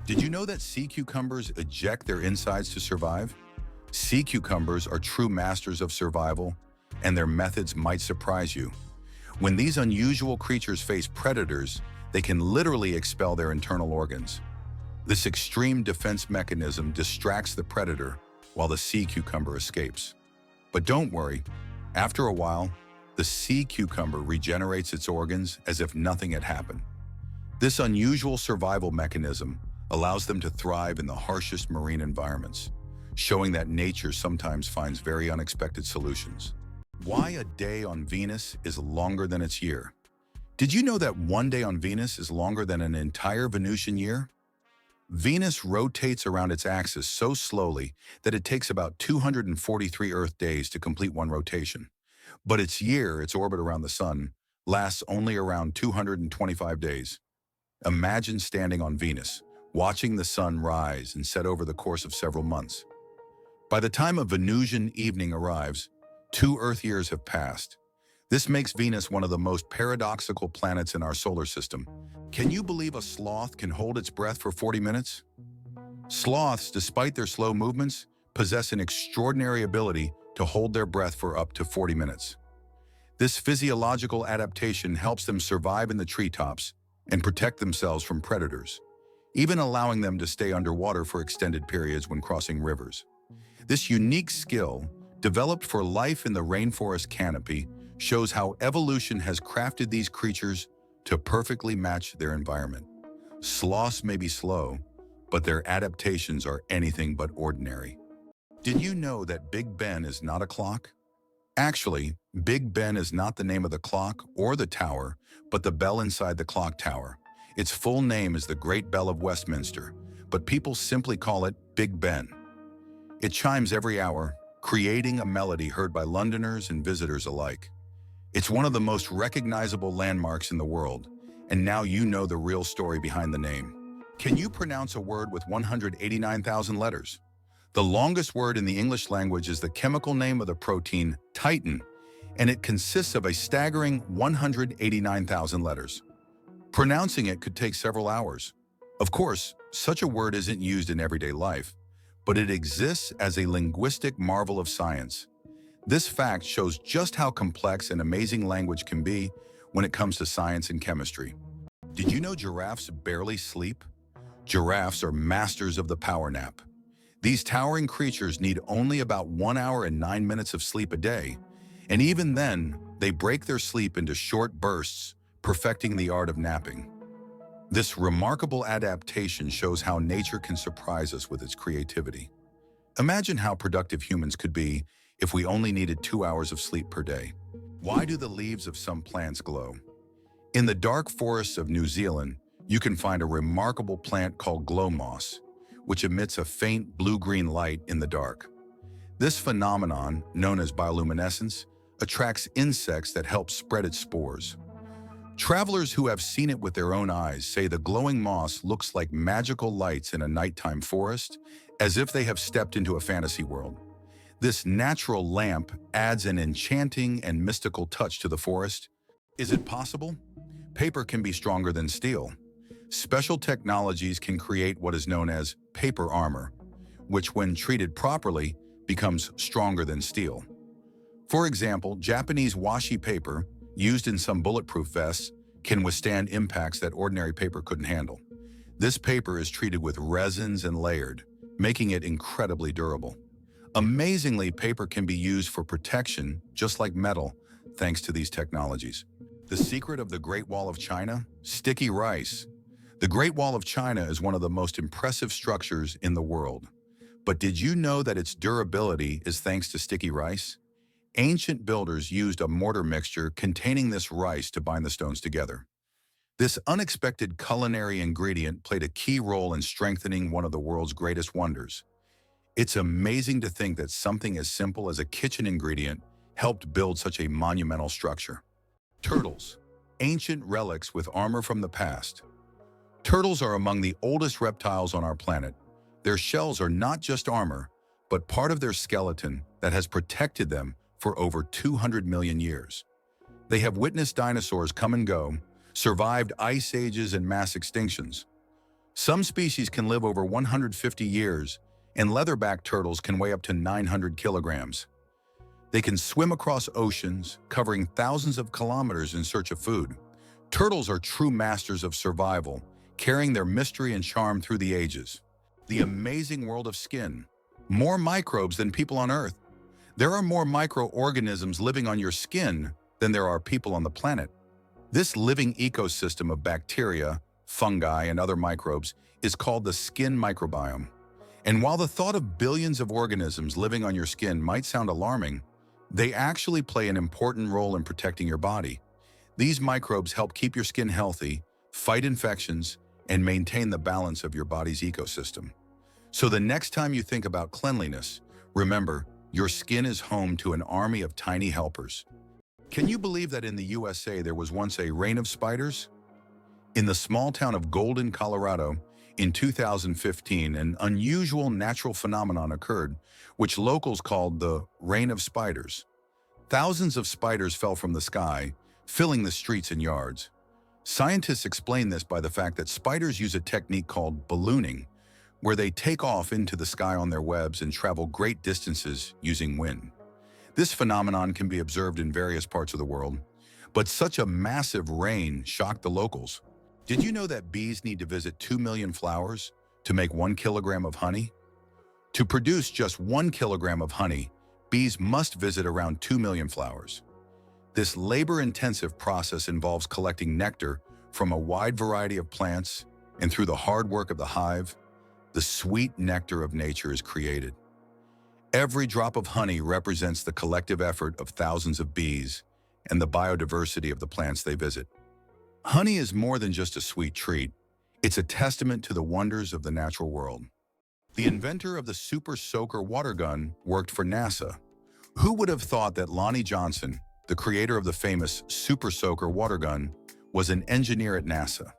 Did you know that sea cucumbers eject their insides to survive? Sea cucumbers are true masters of survival, and their methods might surprise you. When these unusual creatures face predators, they can literally expel their internal organs. This extreme defense mechanism distracts the predator while the sea cucumber escapes. But don't worry, after a while, the sea cucumber regenerates its organs as if nothing had happened. This unusual survival mechanism allows them to thrive in the harshest marine environments, showing that nature sometimes finds very unexpected solutions. Why a day on Venus is longer than its year? Did you know that one day on Venus is longer than an entire Venusian year? Venus rotates around its axis so slowly that it takes about 243 Earth days to complete one rotation. But its orbit around the Sun, lasts only around 225 days. Imagine standing on Venus, watching the Sun rise and set over the course of several months. By the time a Venusian evening arrives, 2 Earth years have passed. This makes Venus one of the most paradoxical planets in our solar system. Can you believe a sloth can hold its breath for 40 minutes? Sloths, despite their slow movements, possess an extraordinary ability to hold their breath for up to 40 minutes. This physiological adaptation helps them survive in the treetops and protect themselves from predators, even allowing them to stay underwater for extended periods when crossing rivers. This unique skill, developed for life in the rainforest canopy, shows how evolution has crafted these creatures to perfectly match their environment. Sloths may be slow, but their adaptations are anything but ordinary. Did you know that Big Ben is not a clock? Actually, Big Ben is not the name of the clock or the tower, but the bell inside the clock tower. Its full name is the Great Bell of Westminster, but people simply call it Big Ben. It chimes every hour, creating a melody heard by Londoners and visitors alike. It's one of the most recognizable landmarks in the world, and now you know the real story behind the name. Can you pronounce a word with 189,000 letters? The longest word in the English language is the chemical name of the protein titin, and it consists of a staggering 189,000 letters. Pronouncing it could take several hours. Of course, such a word isn't used in everyday life, but it exists as a linguistic marvel of science. This fact shows just how complex and amazing language can be when it comes to science and chemistry. Did you know giraffes barely sleep? Giraffes are masters of the power nap. These towering creatures need only about 1 hour and 9 minutes of sleep a day, and even then, they break their sleep into short bursts, perfecting the art of napping. This remarkable adaptation shows how nature can surprise us with its creativity. Imagine how productive humans could be if we only needed 2 hours of sleep per day. Why do the leaves of some plants glow? In the dark forests of New Zealand, you can find a remarkable plant called glow moss, which emits a faint blue-green light in the dark. This phenomenon, known as bioluminescence, attracts insects that help spread its spores. Travelers who have seen it with their own eyes say the glowing moss looks like magical lights in a nighttime forest, as if they have stepped into a fantasy world. This natural lamp adds an enchanting and mystical touch to the forest. Is it possible? Paper can be stronger than steel. Special technologies can create what is known as paper armor, which when treated properly becomes stronger than steel. For example, Japanese washi paper, used in some bulletproof vests, can withstand impacts that ordinary paper couldn't handle. This paper is treated with resins and layered, making it incredibly durable. Amazingly, paper can be used for protection, just like metal, thanks to these technologies. The secret of the Great Wall of China? Sticky rice. The Great Wall of China is one of the most impressive structures in the world. But did you know that its durability is thanks to sticky rice? Ancient builders used a mortar mixture containing this rice to bind the stones together. This unexpected culinary ingredient played a key role in strengthening one of the world's greatest wonders. It's amazing to think that something as simple as a kitchen ingredient helped build such a monumental structure. Turtles, ancient relics with armor from the past. Turtles are among the oldest reptiles on our planet. Their shells are not just armor, but part of their skeleton that has protected them for over 200 million years. They have witnessed dinosaurs come and go, survived ice ages and mass extinctions. Some species can live over 150 years, and leatherback turtles can weigh up to 900 kilograms. They can swim across oceans, covering thousands of kilometers in search of food. Turtles are true masters of survival, carrying their mystery and charm through the ages. The amazing world of skin. More microbes than people on Earth. There are more microorganisms living on your skin than there are people on the planet. This living ecosystem of bacteria, fungi, and other microbes is called the skin microbiome. And while the thought of billions of organisms living on your skin might sound alarming, they actually play an important role in protecting your body. These microbes help keep your skin healthy, fight infections, and maintain the balance of your body's ecosystem. So the next time you think about cleanliness, remember, your skin is home to an army of tiny helpers. Can you believe that in the USA there was once a reign of spiders? In the small town of Golden, Colorado, in 2015, an unusual natural phenomenon occurred, which locals called the reign of spiders. Thousands of spiders fell from the sky, filling the streets and yards. Scientists explain this by the fact that spiders use a technique called ballooning, where they take off into the sky on their webs and travel great distances using wind. This phenomenon can be observed in various parts of the world, but such a massive rain shocked the locals. Did you know that bees need to visit 2 million flowers to make 1 kilogram of honey? To produce just 1 kilogram of honey, bees must visit around 2 million flowers. This labor-intensive process involves collecting nectar from a wide variety of plants, and through the hard work of the hive, the sweet nectar of nature is created. Every drop of honey represents the collective effort of thousands of bees and the biodiversity of the plants they visit. Honey is more than just a sweet treat. It's a testament to the wonders of the natural world. The inventor of the Super Soaker water gun worked for NASA. Who would have thought that Lonnie Johnson, the creator of the famous Super Soaker water gun, was an engineer at NASA?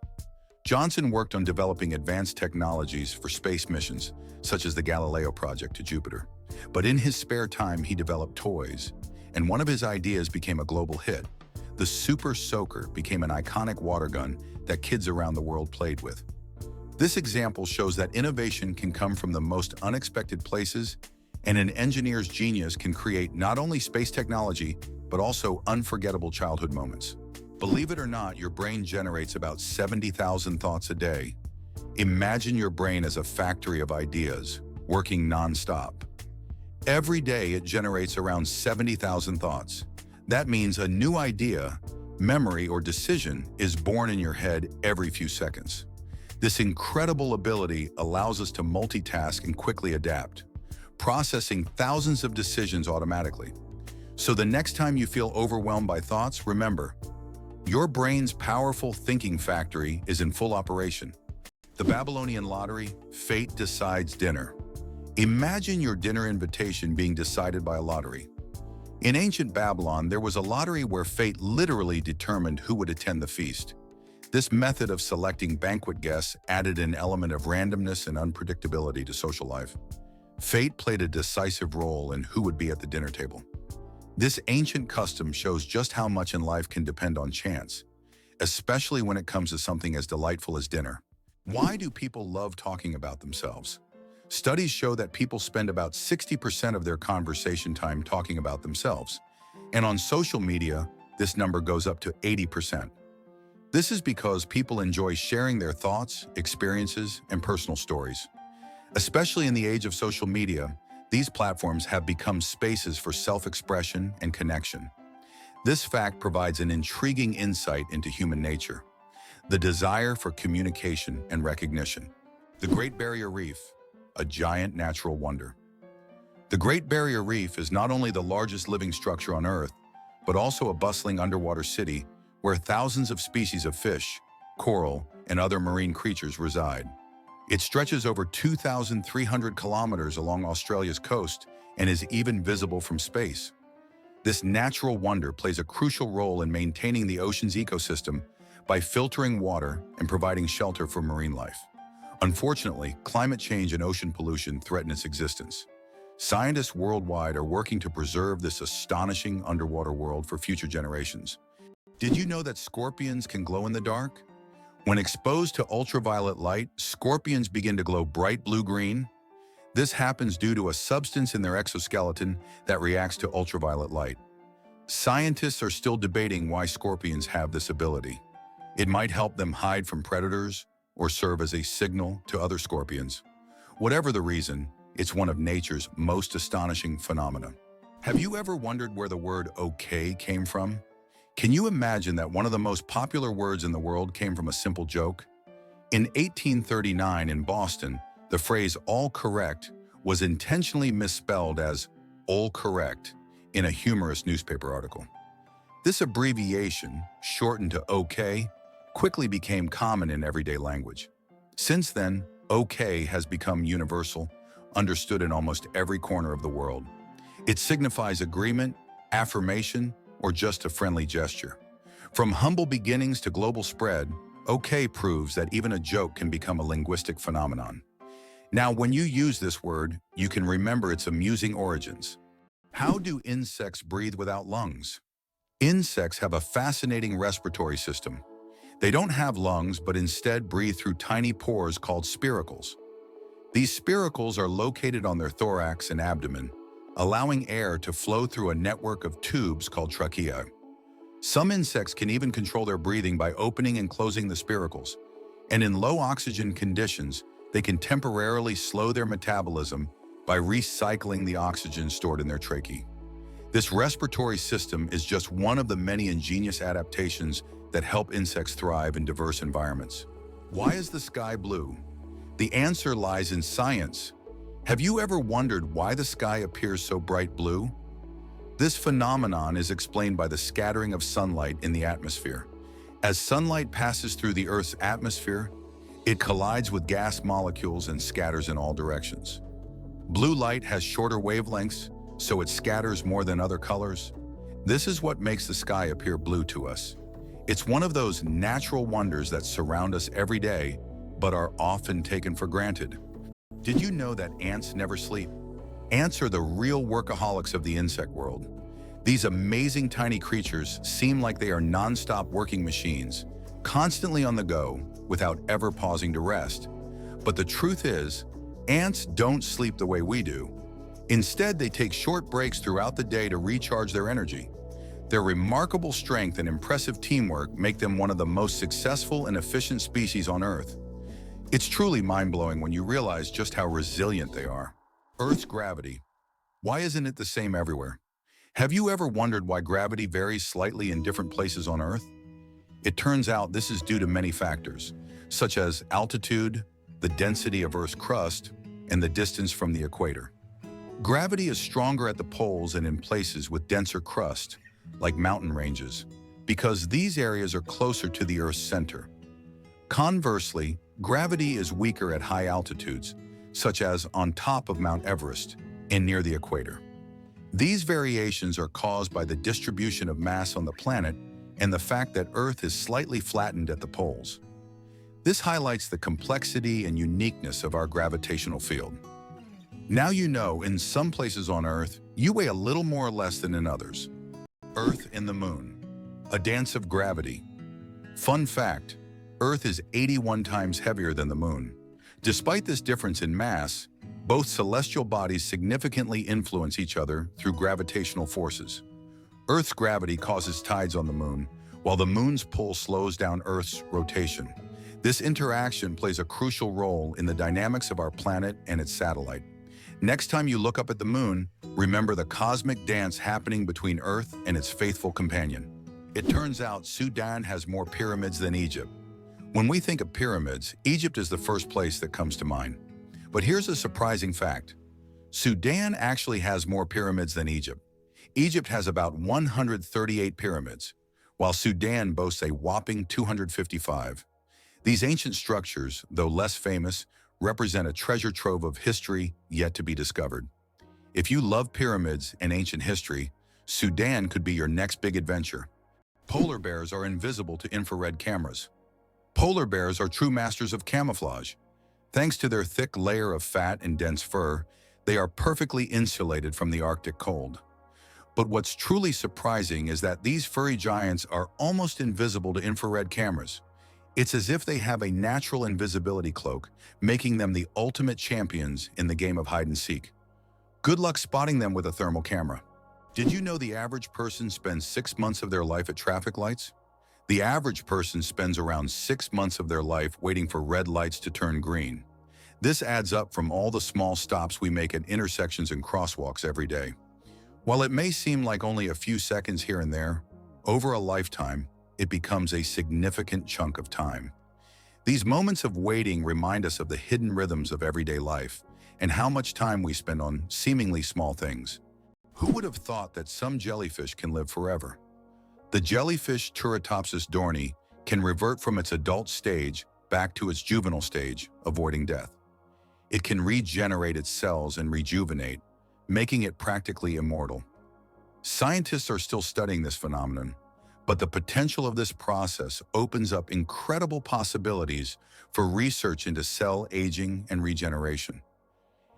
Johnson worked on developing advanced technologies for space missions, such as the Galileo project to Jupiter. But in his spare time, he developed toys, and one of his ideas became a global hit. The Super Soaker became an iconic water gun that kids around the world played with. This example shows that innovation can come from the most unexpected places, and an engineer's genius can create not only space technology, but also unforgettable childhood moments. Believe it or not, your brain generates about 70,000 thoughts a day. Imagine your brain as a factory of ideas, working non-stop. Every day it generates around 70,000 thoughts. That means a new idea, memory, or decision is born in your head every few seconds. This incredible ability allows us to multitask and quickly adapt, processing thousands of decisions automatically. So the next time you feel overwhelmed by thoughts, remember, your brain's powerful thinking factory is in full operation. The Babylonian lottery, fate decides dinner. Imagine your dinner invitation being decided by a lottery. In ancient Babylon, there was a lottery where fate literally determined who would attend the feast. This method of selecting banquet guests added an element of randomness and unpredictability to social life. Fate played a decisive role in who would be at the dinner table. This ancient custom shows just how much in life can depend on chance, especially when it comes to something as delightful as dinner. Why do people love talking about themselves? Studies show that people spend about 60% of their conversation time talking about themselves. And on social media, this number goes up to 80%. This is because people enjoy sharing their thoughts, experiences, and personal stories. Especially in the age of social media, these platforms have become spaces for self-expression and connection. This fact provides an intriguing insight into human nature, the desire for communication and recognition. The Great Barrier Reef, a giant natural wonder. The Great Barrier Reef is not only the largest living structure on Earth, but also a bustling underwater city where thousands of species of fish, coral, and other marine creatures reside. It stretches over 2,300 kilometers along Australia's coast and is even visible from space. This natural wonder plays a crucial role in maintaining the ocean's ecosystem by filtering water and providing shelter for marine life. Unfortunately, climate change and ocean pollution threaten its existence. Scientists worldwide are working to preserve this astonishing underwater world for future generations. Did you know that scorpions can glow in the dark? When exposed to ultraviolet light, scorpions begin to glow bright blue-green. This happens due to a substance in their exoskeleton that reacts to ultraviolet light. Scientists are still debating why scorpions have this ability. It might help them hide from predators or serve as a signal to other scorpions. Whatever the reason, it's one of nature's most astonishing phenomena. Have you ever wondered where the word okay came from? Can you imagine that one of the most popular words in the world came from a simple joke? In 1839 in Boston, the phrase all correct was intentionally misspelled as all correct in a humorous newspaper article. This abbreviation, shortened to OK, quickly became common in everyday language. Since then, OK has become universal, understood in almost every corner of the world. It signifies agreement, affirmation, or just a friendly gesture. From humble beginnings to global spread, OK proves that even a joke can become a linguistic phenomenon. Now, when you use this word, you can remember its amusing origins. How do insects breathe without lungs? Insects have a fascinating respiratory system. They don't have lungs, but instead breathe through tiny pores called spiracles. These spiracles are located on their thorax and abdomen, allowing air to flow through a network of tubes called tracheae. Some insects can even control their breathing by opening and closing the spiracles, and in low oxygen conditions, they can temporarily slow their metabolism by recycling the oxygen stored in their tracheae. This respiratory system is just one of the many ingenious adaptations that help insects thrive in diverse environments. Why is the sky blue? The answer lies in science. Have you ever wondered why the sky appears so bright blue? This phenomenon is explained by the scattering of sunlight in the atmosphere. As sunlight passes through the Earth's atmosphere, it collides with gas molecules and scatters in all directions. Blue light has shorter wavelengths, so it scatters more than other colors. This is what makes the sky appear blue to us. It's one of those natural wonders that surround us every day, but are often taken for granted. Did you know that ants never sleep? Ants are the real workaholics of the insect world. These amazing tiny creatures seem like they are non-stop working machines, constantly on the go, without ever pausing to rest. But the truth is, ants don't sleep the way we do. Instead, they take short breaks throughout the day to recharge their energy. Their remarkable strength and impressive teamwork make them one of the most successful and efficient species on Earth. It's truly mind-blowing when you realize just how resilient they are. Earth's gravity. Why isn't it the same everywhere? Have you ever wondered why gravity varies slightly in different places on Earth? It turns out this is due to many factors, such as altitude, the density of Earth's crust, and the distance from the equator. Gravity is stronger at the poles and in places with denser crust, like mountain ranges, because these areas are closer to the Earth's center. Conversely, gravity is weaker at high altitudes, such as on top of Mount Everest and near the equator. These variations are caused by the distribution of mass on the planet and the fact that Earth is slightly flattened at the poles. This highlights the complexity and uniqueness of our gravitational field. Now you know, in some places on Earth, you weigh a little more or less than in others. Earth and the Moon, a dance of gravity. Fun fact, Earth is 81 times heavier than the Moon. Despite this difference in mass, both celestial bodies significantly influence each other through gravitational forces. Earth's gravity causes tides on the Moon, while the Moon's pull slows down Earth's rotation. This interaction plays a crucial role in the dynamics of our planet and its satellite. Next time you look up at the Moon, remember the cosmic dance happening between Earth and its faithful companion. It turns out Sudan has more pyramids than Egypt. When we think of pyramids, Egypt is the first place that comes to mind. But here's a surprising fact. Sudan actually has more pyramids than Egypt. Egypt has about 138 pyramids, while Sudan boasts a whopping 255. These ancient structures, though less famous, represent a treasure trove of history yet to be discovered. If you love pyramids and ancient history, Sudan could be your next big adventure. Polar bears are invisible to infrared cameras. Polar bears are true masters of camouflage. Thanks to their thick layer of fat and dense fur, they are perfectly insulated from the Arctic cold. But what's truly surprising is that these furry giants are almost invisible to infrared cameras. It's as if they have a natural invisibility cloak, making them the ultimate champions in the game of hide and seek. Good luck spotting them with a thermal camera. Did you know the average person spends 6 months of their life at traffic lights? The average person spends around 6 months of their life waiting for red lights to turn green. This adds up from all the small stops we make at intersections and crosswalks every day. While it may seem like only a few seconds here and there, over a lifetime, it becomes a significant chunk of time. These moments of waiting remind us of the hidden rhythms of everyday life and how much time we spend on seemingly small things. Who would have thought that some jellyfish can live forever? The jellyfish Turritopsis dohrnii can revert from its adult stage back to its juvenile stage, avoiding death. It can regenerate its cells and rejuvenate, making it practically immortal. Scientists are still studying this phenomenon, but the potential of this process opens up incredible possibilities for research into cell aging and regeneration.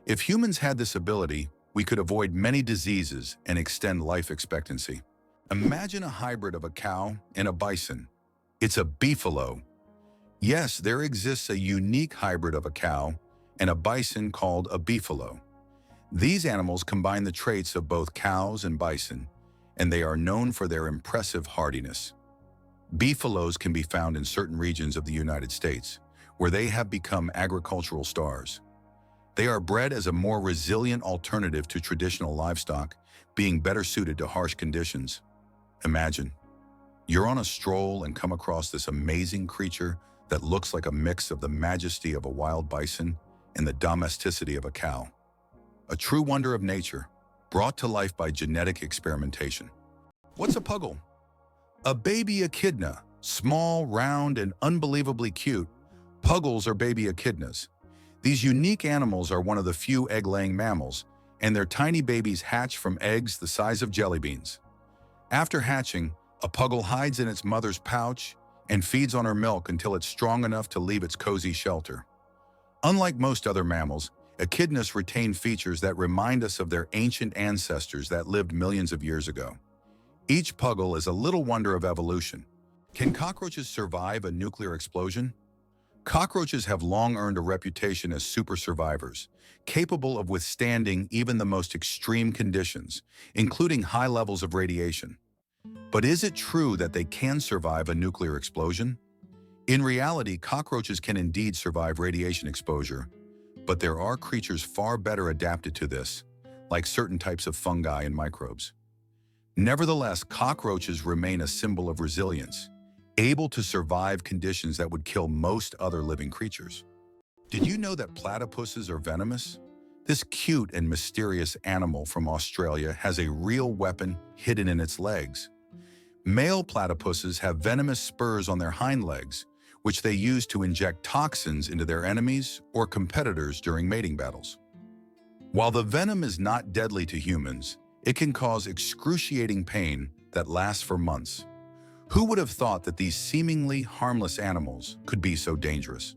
If humans had this ability, we could avoid many diseases and extend life expectancy. Imagine a hybrid of a cow and a bison. It's a beefalo. Yes, there exists a unique hybrid of a cow and a bison called a beefalo. These animals combine the traits of both cows and bison, and they are known for their impressive hardiness. Beefalos can be found in certain regions of the United States, where they have become agricultural stars. They are bred as a more resilient alternative to traditional livestock, being better suited to harsh conditions. Imagine, you're on a stroll and come across this amazing creature that looks like a mix of the majesty of a wild bison and the domesticity of a cow. a true wonder of nature, brought to life by genetic experimentation. What's a puggle? A baby echidna, small, round, and unbelievably cute. Puggles are baby echidnas. These unique animals are one of the few egg-laying mammals, and their tiny babies hatch from eggs the size of jelly beans. After hatching, a puggle hides in its mother's pouch and feeds on her milk until it's strong enough to leave its cozy shelter. Unlike most other mammals, echidnas retain features that remind us of their ancient ancestors that lived millions of years ago. Each puggle is a little wonder of evolution. Can cockroaches survive a nuclear explosion? Cockroaches have long earned a reputation as super survivors, capable of withstanding even the most extreme conditions, including high levels of radiation. But is it true that they can survive a nuclear explosion? In reality, cockroaches can indeed survive radiation exposure, but there are creatures far better adapted to this, like certain types of fungi and microbes. Nevertheless, cockroaches remain a symbol of resilience, able to survive conditions that would kill most other living creatures. Did you know that platypuses are venomous? This cute and mysterious animal from Australia has a real weapon hidden in its legs. Male platypuses have venomous spurs on their hind legs, which they use to inject toxins into their enemies or competitors during mating battles. While the venom is not deadly to humans, it can cause excruciating pain that lasts for months. Who would have thought that these seemingly harmless animals could be so dangerous?